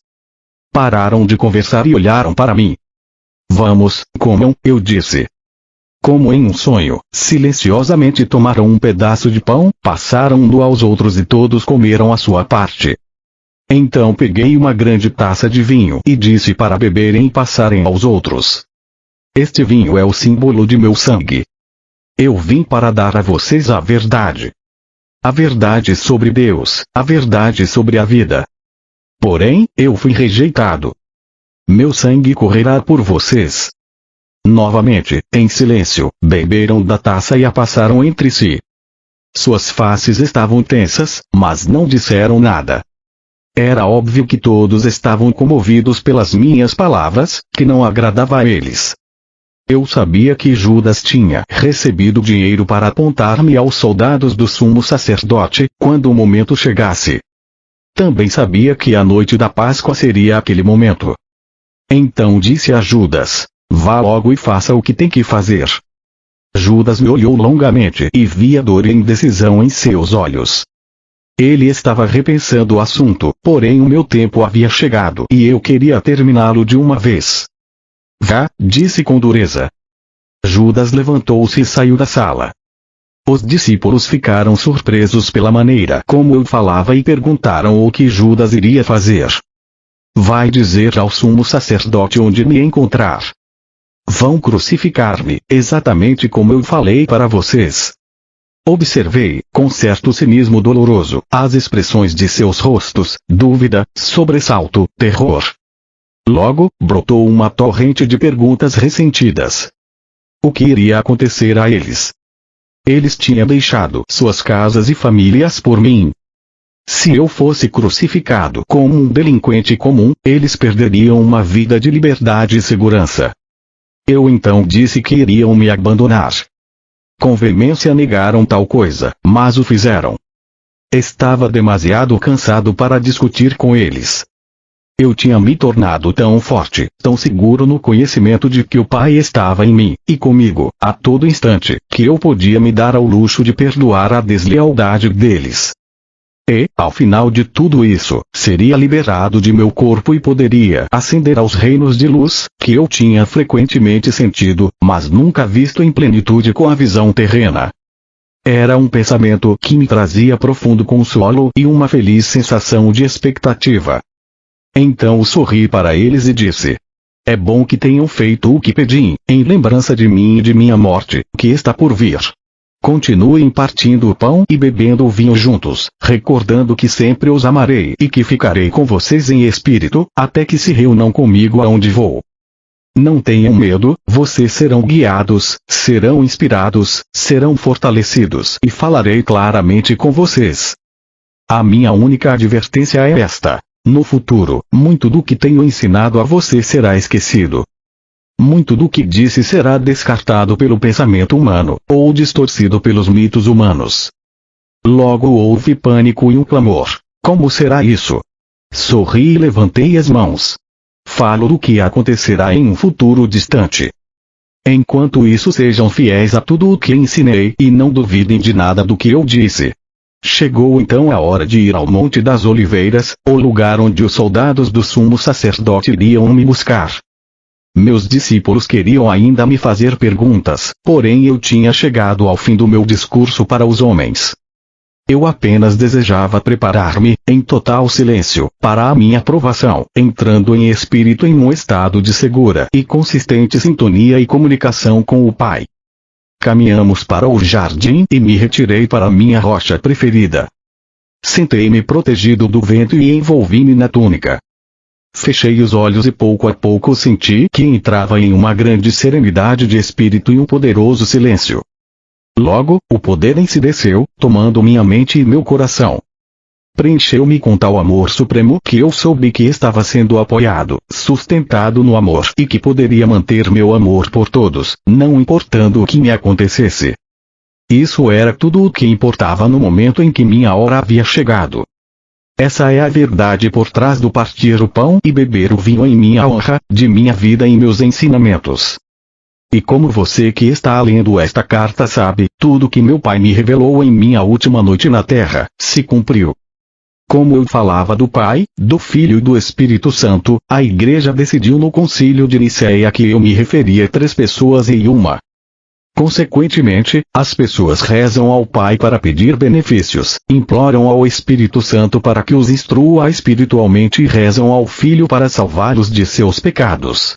Pararam de conversar e olharam para mim. Vamos, comam, eu disse. Como em um sonho, silenciosamente tomaram um pedaço de pão, passaram-no aos outros e todos comeram a sua parte. Então peguei uma grande taça de vinho e disse para beberem e passarem aos outros. Este vinho é o símbolo de meu sangue. Eu vim para dar a vocês a verdade. A verdade sobre Deus, a verdade sobre a vida. Porém, eu fui rejeitado. Meu sangue correrá por vocês. Novamente, em silêncio, beberam da taça e a passaram entre si. Suas faces estavam tensas, mas não disseram nada. Era óbvio que todos estavam comovidos pelas minhas palavras, que não agradava a eles. Eu sabia que Judas tinha recebido dinheiro para apontar-me aos soldados do sumo sacerdote, quando o momento chegasse. Também sabia que a noite da Páscoa seria aquele momento. Então disse a Judas: vá logo e faça o que tem que fazer. Judas me olhou longamente e vi a dor e indecisão em seus olhos. Ele estava repensando o assunto, porém o meu tempo havia chegado e eu queria terminá-lo de uma vez. Vá, disse com dureza. Judas levantou-se e saiu da sala. Os discípulos ficaram surpresos pela maneira como eu falava e perguntaram o que Judas iria fazer. Vai dizer ao sumo sacerdote onde me encontrar. Vão crucificar-me, exatamente como eu falei para vocês. Observei, com certo cinismo doloroso, as expressões de seus rostos, dúvida, sobressalto, terror. Logo, brotou uma torrente de perguntas ressentidas. o que iria acontecer a eles? Eles tinham deixado suas casas e famílias por mim. Se eu fosse crucificado como um delinquente comum, eles perderiam uma vida de liberdade e segurança. Eu então disse que iriam me abandonar. Com veemência negaram tal coisa, mas o fizeram. Estava demasiado cansado para discutir com eles. Eu tinha me tornado tão forte, tão seguro no conhecimento de que o Pai estava em mim, e comigo, a todo instante, que eu podia me dar ao luxo de perdoar a deslealdade deles. E, ao final de tudo isso, seria liberado de meu corpo e poderia ascender aos reinos de luz, que eu tinha frequentemente sentido, mas nunca visto em plenitude com a visão terrena. Era um pensamento que me trazia profundo consolo e uma feliz sensação de expectativa. Então sorri para eles e disse: é bom que tenham feito o que pedi, em lembrança de mim e de minha morte, que está por vir. Continuem partindo o pão e bebendo o vinho juntos, recordando que sempre os amarei e que ficarei com vocês em espírito, até que se reúnam comigo aonde vou. Não tenham medo, vocês serão guiados, serão inspirados, serão fortalecidos e falarei claramente com vocês. A minha única advertência é esta: no futuro, muito do que tenho ensinado a você será esquecido. Muito do que disse será descartado pelo pensamento humano, ou distorcido pelos mitos humanos. Logo houve pânico e um clamor: como será isso? Sorri e levantei as mãos. Falo do que acontecerá em um futuro distante. Enquanto isso, sejam fiéis a tudo o que ensinei e não duvidem de nada do que eu disse. Chegou então a hora de ir ao Monte das Oliveiras, o lugar onde os soldados do sumo sacerdote iriam me buscar. Meus discípulos queriam ainda me fazer perguntas, porém eu tinha chegado ao fim do meu discurso para os homens. Eu apenas desejava preparar-me, em total silêncio, para a minha aprovação, entrando em espírito em um estado de segura e consistente sintonia e comunicação com o Pai. Caminhamos para o jardim e me retirei para minha rocha preferida. Sentei-me protegido do vento e envolvi-me na túnica. Fechei os olhos e pouco a pouco senti que entrava em uma grande serenidade de espírito e um poderoso silêncio. Logo, o poder em si desceu, tomando minha mente e meu coração. Preencheu-me com tal amor supremo que eu soube que estava sendo apoiado, sustentado no amor e que poderia manter meu amor por todos, não importando o que me acontecesse. Isso era tudo o que importava no momento em que minha hora havia chegado. Essa é a verdade por trás do partir o pão e beber o vinho em minha honra, de minha vida e meus ensinamentos. E como você que está lendo esta carta sabe, tudo que meu Pai me revelou em minha última noite na Terra, se cumpriu. Como eu falava do Pai, do Filho e do Espírito Santo, a Igreja decidiu no Concílio de Nicéia que eu me referia a 3 pessoas em uma. Consequentemente, as pessoas rezam ao Pai para pedir benefícios, imploram ao Espírito Santo para que os instrua espiritualmente e rezam ao Filho para salvá-los de seus pecados.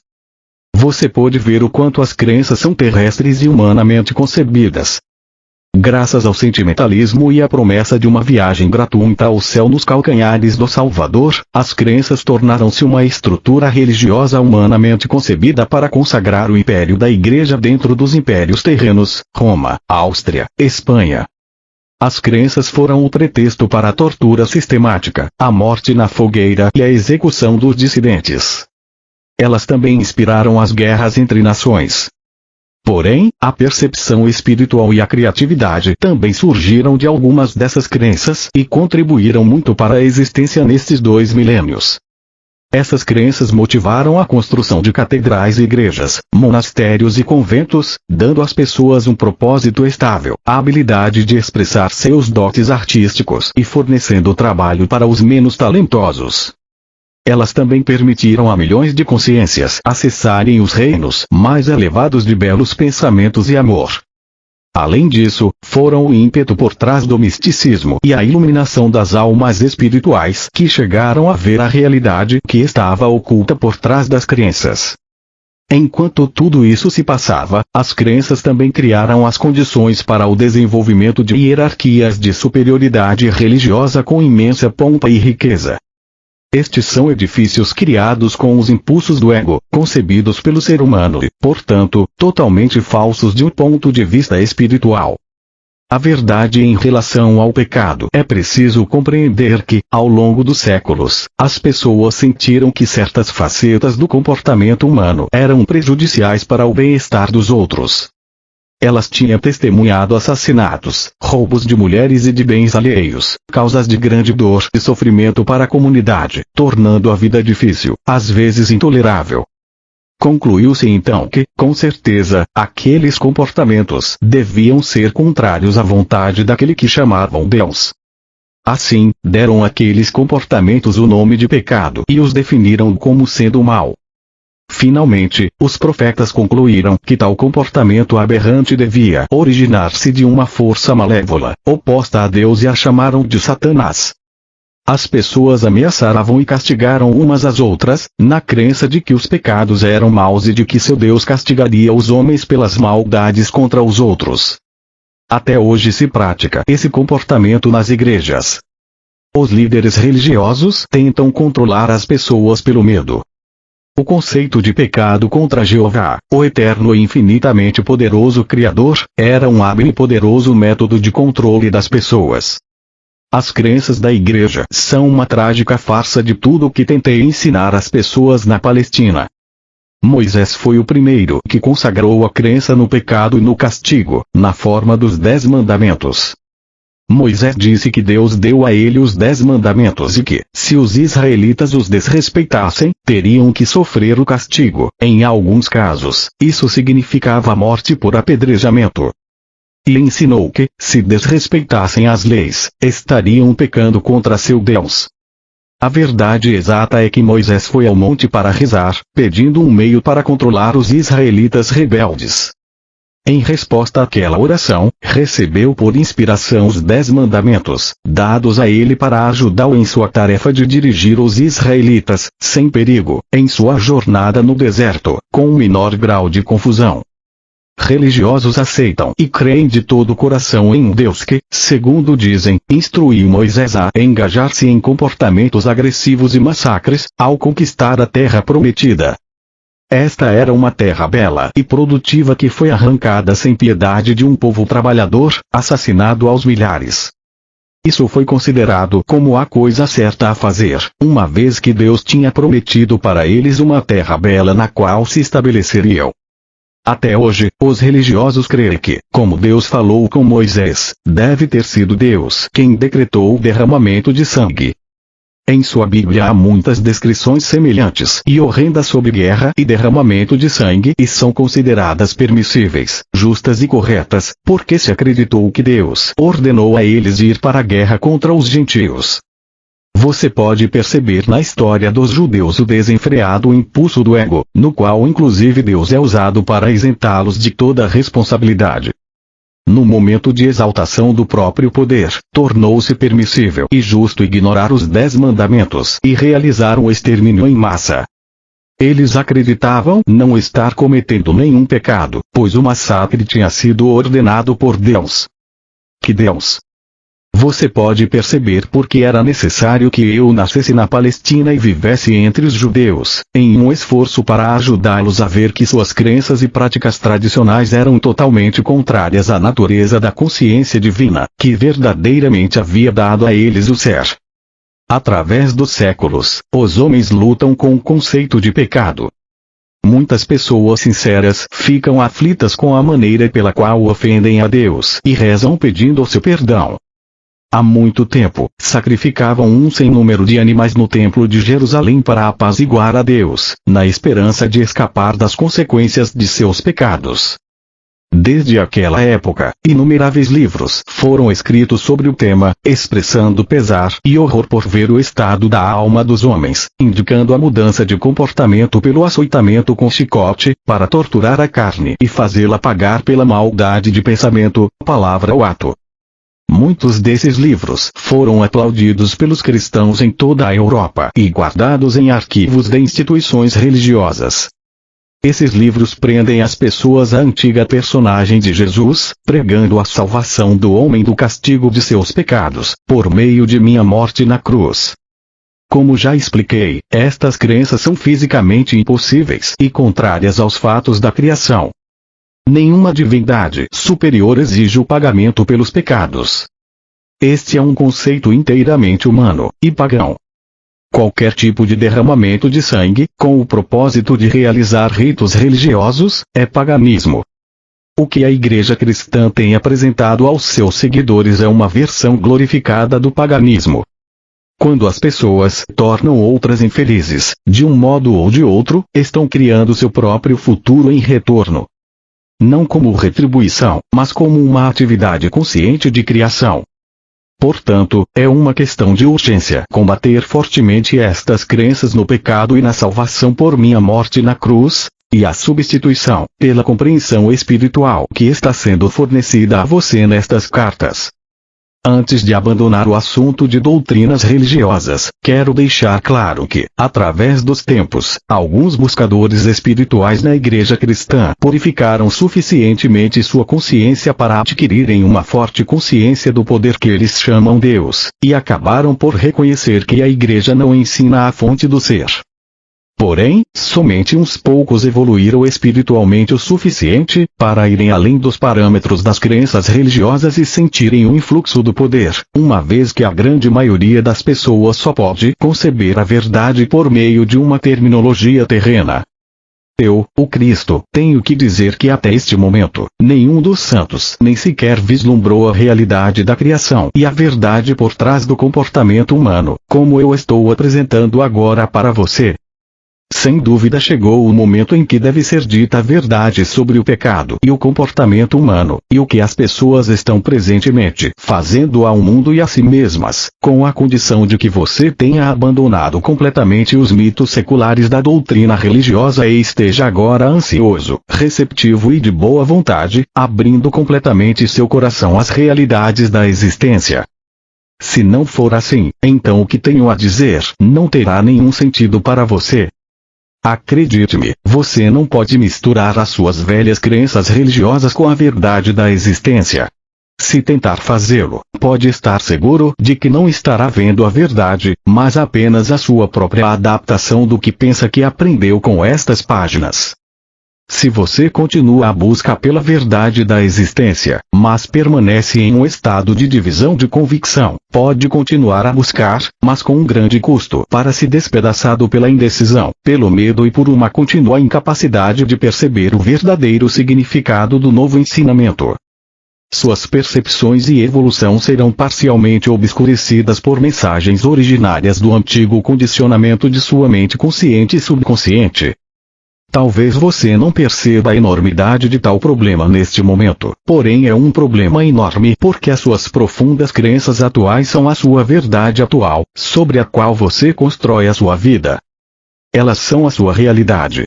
Você pode ver o quanto as crenças são terrestres e humanamente concebidas. Graças ao sentimentalismo e à promessa de uma viagem gratuita ao céu nos calcanhares do Salvador, as crenças tornaram-se uma estrutura religiosa humanamente concebida para consagrar o império da Igreja dentro dos impérios terrenos, Roma, Áustria, Espanha. As crenças foram o pretexto para a tortura sistemática, a morte na fogueira e a execução dos dissidentes. Elas também inspiraram as guerras entre nações. Porém, a percepção espiritual e a criatividade também surgiram de algumas dessas crenças e contribuíram muito para a existência nestes 2 milênios. Essas crenças motivaram a construção de catedrais e igrejas, monastérios e conventos, dando às pessoas um propósito estável, a habilidade de expressar seus dotes artísticos e fornecendo trabalho para os menos talentosos. Elas também permitiram a milhões de consciências acessarem os reinos mais elevados de belos pensamentos e amor. Além disso, foram o ímpeto por trás do misticismo e a iluminação das almas espirituais que chegaram a ver a realidade que estava oculta por trás das crenças. Enquanto tudo isso se passava, as crenças também criaram as condições para o desenvolvimento de hierarquias de superioridade religiosa com imensa pompa e riqueza. Estes são edifícios criados com os impulsos do ego, concebidos pelo ser humano e, portanto, totalmente falsos de um ponto de vista espiritual. A verdade em relação ao pecado é preciso compreender que, ao longo dos séculos, as pessoas sentiram que certas facetas do comportamento humano eram prejudiciais para o bem-estar dos outros. Elas tinham testemunhado assassinatos, roubos de mulheres e de bens alheios, causas de grande dor e sofrimento para a comunidade, tornando a vida difícil, às vezes intolerável. Concluiu-se então que, com certeza, aqueles comportamentos deviam ser contrários à vontade daquele que chamavam Deus. Assim, deram àqueles comportamentos o nome de pecado e os definiram como sendo mal. Finalmente, os profetas concluíram que tal comportamento aberrante devia originar-se de uma força malévola, oposta a Deus, e a chamaram de Satanás. As pessoas ameaçavam e castigaram umas às outras, na crença de que os pecados eram maus e de que seu Deus castigaria os homens pelas maldades contra os outros. Até hoje se pratica esse comportamento nas igrejas. Os líderes religiosos tentam controlar as pessoas pelo medo. O conceito de pecado contra Jeová, o eterno e infinitamente poderoso Criador, era um hábil e poderoso método de controle das pessoas. As crenças da igreja são uma trágica farsa de tudo o que tentei ensinar às pessoas na Palestina. Moisés foi o primeiro que consagrou a crença no pecado e no castigo, na forma dos 10 mandamentos. Moisés disse que Deus deu a ele os 10 mandamentos e que, se os israelitas os desrespeitassem, teriam que sofrer o castigo. Em alguns casos, isso significava a morte por apedrejamento. E ensinou que, se desrespeitassem as leis, estariam pecando contra seu Deus. A verdade exata é que Moisés foi ao monte para rezar, pedindo um meio para controlar os israelitas rebeldes. Em resposta àquela oração, recebeu por inspiração os 10 mandamentos, dados a ele para ajudá-lo em sua tarefa de dirigir os israelitas, sem perigo, em sua jornada no deserto, com um menor grau de confusão. Religiosos aceitam e creem de todo o coração em um Deus que, segundo dizem, instruiu Moisés a engajar-se em comportamentos agressivos e massacres, ao conquistar a terra prometida. Esta era uma terra bela e produtiva que foi arrancada sem piedade de um povo trabalhador, assassinado aos milhares. Isso foi considerado como a coisa certa a fazer, uma vez que Deus tinha prometido para eles uma terra bela na qual se estabeleceriam. Até hoje, os religiosos creem que, como Deus falou com Moisés, deve ter sido Deus quem decretou o derramamento de sangue. Em sua Bíblia há muitas descrições semelhantes e horrendas sobre guerra e derramamento de sangue e são consideradas permissíveis, justas e corretas, porque se acreditou que Deus ordenou a eles ir para a guerra contra os gentios. Você pode perceber na história dos judeus o desenfreado impulso do ego, no qual inclusive Deus é usado para isentá-los de toda responsabilidade. No momento de exaltação do próprio poder, tornou-se permissível e justo ignorar os 10 mandamentos e realizar um extermínio em massa. Eles acreditavam não estar cometendo nenhum pecado, pois o massacre tinha sido ordenado por Deus. Que Deus! Você pode perceber por que era necessário que eu nascesse na Palestina e vivesse entre os judeus, em um esforço para ajudá-los a ver que suas crenças e práticas tradicionais eram totalmente contrárias à natureza da consciência divina, que verdadeiramente havia dado a eles o ser. Através dos séculos, os homens lutam com o conceito de pecado. Muitas pessoas sinceras ficam aflitas com a maneira pela qual ofendem a Deus e rezam pedindo o seu perdão. Há muito tempo, sacrificavam um sem número de animais no templo de Jerusalém para apaziguar a Deus, na esperança de escapar das consequências de seus pecados. Desde aquela época, inumeráveis livros foram escritos sobre o tema, expressando pesar e horror por ver o estado da alma dos homens, indicando a mudança de comportamento pelo açoitamento com chicote, para torturar a carne e fazê-la pagar pela maldade de pensamento, palavra ou ato. Muitos desses livros foram aplaudidos pelos cristãos em toda a Europa e guardados em arquivos de instituições religiosas. Esses livros prendem as pessoas à antiga personagem de Jesus, pregando a salvação do homem do castigo de seus pecados, por meio de minha morte na cruz. Como já expliquei, estas crenças são fisicamente impossíveis e contrárias aos fatos da criação. Nenhuma divindade superior exige o pagamento pelos pecados. Este é um conceito inteiramente humano e pagão. Qualquer tipo de derramamento de sangue, com o propósito de realizar ritos religiosos, é paganismo. O que a Igreja Cristã tem apresentado aos seus seguidores é uma versão glorificada do paganismo. Quando as pessoas tornam outras infelizes, de um modo ou de outro, estão criando seu próprio futuro em retorno. Não como retribuição, mas como uma atividade consciente de criação. Portanto, é uma questão de urgência combater fortemente estas crenças no pecado e na salvação por minha morte na cruz, e a substituição, pela compreensão espiritual que está sendo fornecida a você nestas cartas. Antes de abandonar o assunto de doutrinas religiosas, quero deixar claro que, através dos tempos, alguns buscadores espirituais na Igreja Cristã purificaram suficientemente sua consciência para adquirirem uma forte consciência do poder que eles chamam Deus, e acabaram por reconhecer que a Igreja não ensina a fonte do ser. Porém, somente uns poucos evoluíram espiritualmente o suficiente para irem além dos parâmetros das crenças religiosas e sentirem o influxo do poder, uma vez que a grande maioria das pessoas só pode conceber a verdade por meio de uma terminologia terrena. Eu, o Cristo, tenho que dizer que até este momento, nenhum dos santos nem sequer vislumbrou a realidade da criação e a verdade por trás do comportamento humano, como eu estou apresentando agora para você. Sem dúvida chegou o momento em que deve ser dita a verdade sobre o pecado e o comportamento humano, e o que as pessoas estão presentemente fazendo ao mundo e a si mesmas, com a condição de que você tenha abandonado completamente os mitos seculares da doutrina religiosa e esteja agora ansioso, receptivo e de boa vontade, abrindo completamente seu coração às realidades da existência. Se não for assim, então o que tenho a dizer não terá nenhum sentido para você. Acredite-me, você não pode misturar as suas velhas crenças religiosas com a verdade da existência. Se tentar fazê-lo, pode estar seguro de que não estará vendo a verdade, mas apenas a sua própria adaptação do que pensa que aprendeu com estas páginas. Se você continua a busca pela verdade da existência, mas permanece em um estado de divisão de convicção, pode continuar a buscar, mas com um grande custo para se despedaçado pela indecisão, pelo medo e por uma contínua incapacidade de perceber o verdadeiro significado do novo ensinamento. Suas percepções e evolução serão parcialmente obscurecidas por mensagens originárias do antigo condicionamento de sua mente consciente e subconsciente. Talvez você não perceba a enormidade de tal problema neste momento, porém é um problema enorme porque as suas profundas crenças atuais são a sua verdade atual, sobre a qual você constrói a sua vida. Elas são a sua realidade.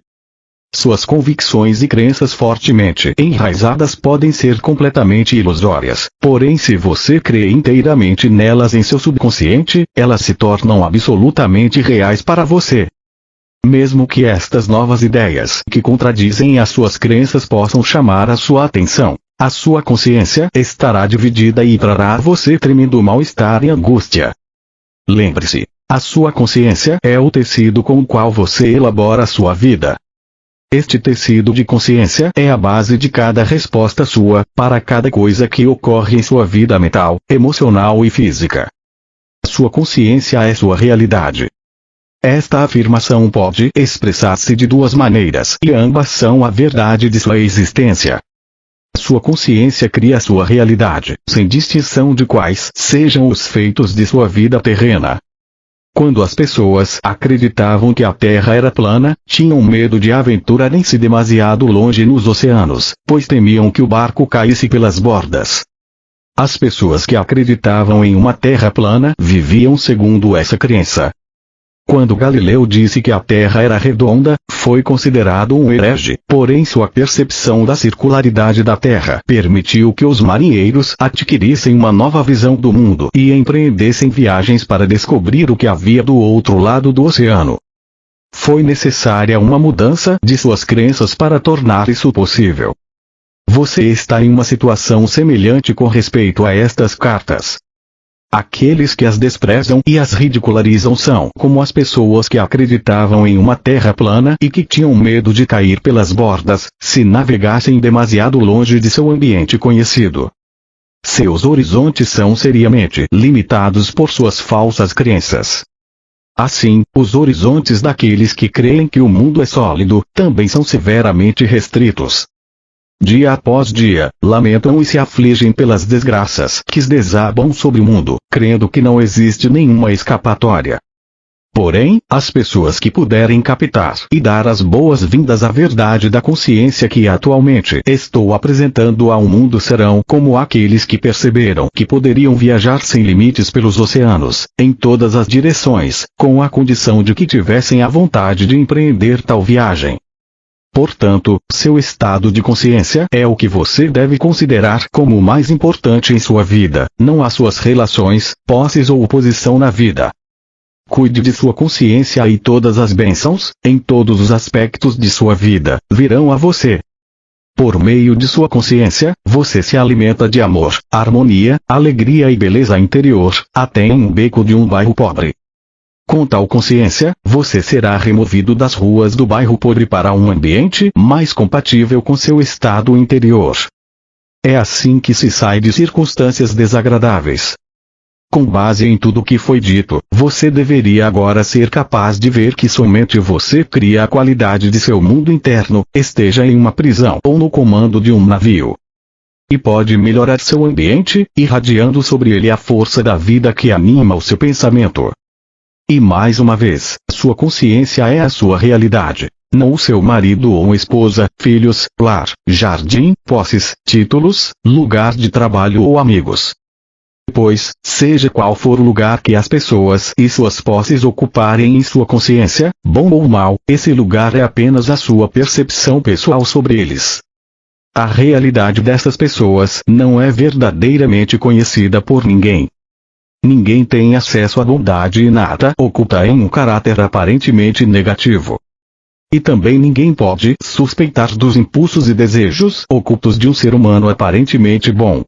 Suas convicções e crenças fortemente enraizadas podem ser completamente ilusórias, porém se você crê inteiramente nelas em seu subconsciente, elas se tornam absolutamente reais para você. Mesmo que estas novas ideias que contradizem as suas crenças possam chamar a sua atenção, a sua consciência estará dividida e trará a você tremendo mal-estar e angústia. Lembre-se, a sua consciência é o tecido com o qual você elabora a sua vida. Este tecido de consciência é a base de cada resposta sua, para cada coisa que ocorre em sua vida mental, emocional e física. Sua consciência é sua realidade. Esta afirmação pode expressar-se de duas maneiras e ambas são a verdade de sua existência. Sua consciência cria sua realidade, sem distinção de quais sejam os feitos de sua vida terrena. Quando as pessoas acreditavam que a Terra era plana, tinham medo de aventurarem-se demasiado longe nos oceanos, pois temiam que o barco caísse pelas bordas. As pessoas que acreditavam em uma Terra plana viviam segundo essa crença. Quando Galileu disse que a Terra era redonda, foi considerado um herege, porém sua percepção da circularidade da Terra permitiu que os marinheiros adquirissem uma nova visão do mundo e empreendessem viagens para descobrir o que havia do outro lado do oceano. Foi necessária uma mudança de suas crenças para tornar isso possível. Você está em uma situação semelhante com respeito a estas cartas. Aqueles que as desprezam e as ridicularizam são como as pessoas que acreditavam em uma terra plana e que tinham medo de cair pelas bordas, se navegassem demasiado longe de seu ambiente conhecido. Seus horizontes são seriamente limitados por suas falsas crenças. Assim, os horizontes daqueles que creem que o mundo é sólido, também são severamente restritos. Dia após dia, lamentam e se afligem pelas desgraças que desabam sobre o mundo, crendo que não existe nenhuma escapatória. Porém, as pessoas que puderem captar e dar as boas-vindas à verdade da consciência que atualmente estou apresentando ao mundo serão como aqueles que perceberam que poderiam viajar sem limites pelos oceanos, em todas as direções, com a condição de que tivessem a vontade de empreender tal viagem. Portanto, seu estado de consciência é o que você deve considerar como o mais importante em sua vida, não as suas relações, posses ou posição na vida. Cuide de sua consciência e todas as bênçãos, em todos os aspectos de sua vida, virão a você. Por meio de sua consciência, você se alimenta de amor, harmonia, alegria e beleza interior, até em um beco de um bairro pobre. Com tal consciência, você será removido das ruas do bairro pobre para um ambiente mais compatível com seu estado interior. É assim que se sai de circunstâncias desagradáveis. Com base em tudo o que foi dito, você deveria agora ser capaz de ver que somente você cria a qualidade de seu mundo interno, esteja em uma prisão ou no comando de um navio. E pode melhorar seu ambiente, irradiando sobre ele a força da vida que anima o seu pensamento. E mais uma vez, sua consciência é a sua realidade, não o seu marido ou esposa, filhos, lar, jardim, posses, títulos, lugar de trabalho ou amigos. Pois, seja qual for o lugar que as pessoas e suas posses ocuparem em sua consciência, bom ou mal, esse lugar é apenas a sua percepção pessoal sobre eles. A realidade dessas pessoas não é verdadeiramente conhecida por ninguém. Ninguém tem acesso à bondade inata oculta em um caráter aparentemente negativo. E também ninguém pode suspeitar dos impulsos e desejos ocultos de um ser humano aparentemente bom.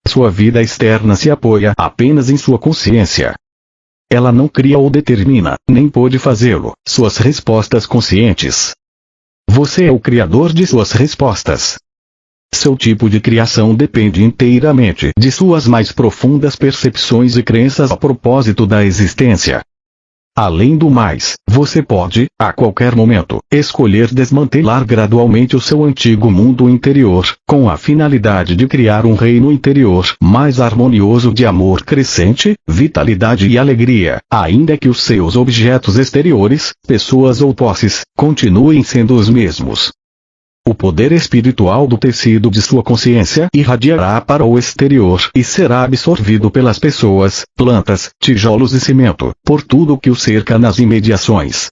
Sua vida externa se apoia apenas em sua consciência. Ela não cria ou determina, nem pode fazê-lo, suas respostas conscientes. Você é o criador de suas respostas. Seu tipo de criação depende inteiramente de suas mais profundas percepções e crenças a propósito da existência. Além do mais, você pode, a qualquer momento, escolher desmantelar gradualmente o seu antigo mundo interior, com a finalidade de criar um reino interior mais harmonioso de amor crescente, vitalidade e alegria, ainda que os seus objetos exteriores, pessoas ou posses, continuem sendo os mesmos. O poder espiritual do tecido de sua consciência irradiará para o exterior e será absorvido pelas pessoas, plantas, tijolos e cimento, por tudo o que o cerca nas imediações.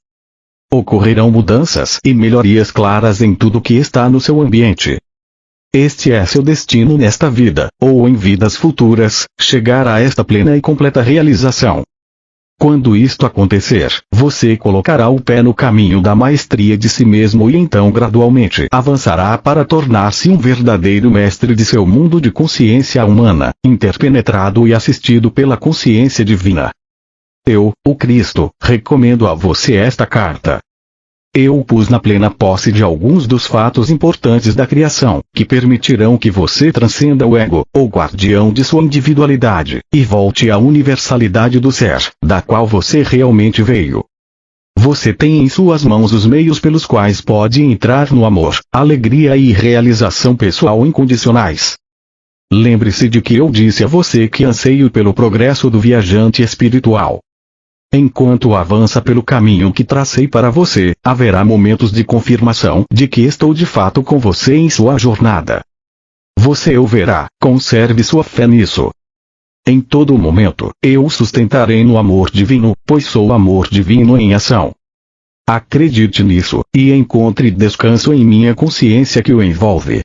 Ocorrerão mudanças e melhorias claras em tudo que está no seu ambiente. Este é seu destino nesta vida, ou em vidas futuras, chegar a esta plena e completa realização. Quando isto acontecer, você colocará o pé no caminho da maestria de si mesmo e então gradualmente avançará para tornar-se um verdadeiro mestre de seu mundo de consciência humana, interpenetrado e assistido pela consciência divina. Eu, o Cristo, recomendo a você esta carta. Eu o pus na plena posse de alguns dos fatos importantes da criação, que permitirão que você transcenda o ego, o guardião de sua individualidade, e volte à universalidade do ser, da qual você realmente veio. Você tem em suas mãos os meios pelos quais pode entrar no amor, alegria e realização pessoal incondicionais. Lembre-se de que eu disse a você que anseio pelo progresso do viajante espiritual. Enquanto avança pelo caminho que tracei para você, haverá momentos de confirmação de que estou de fato com você em sua jornada. Você o verá, conserve sua fé nisso. Em todo momento, eu o sustentarei no amor divino, pois sou amor divino em ação. Acredite nisso, e encontre descanso em minha consciência que o envolve.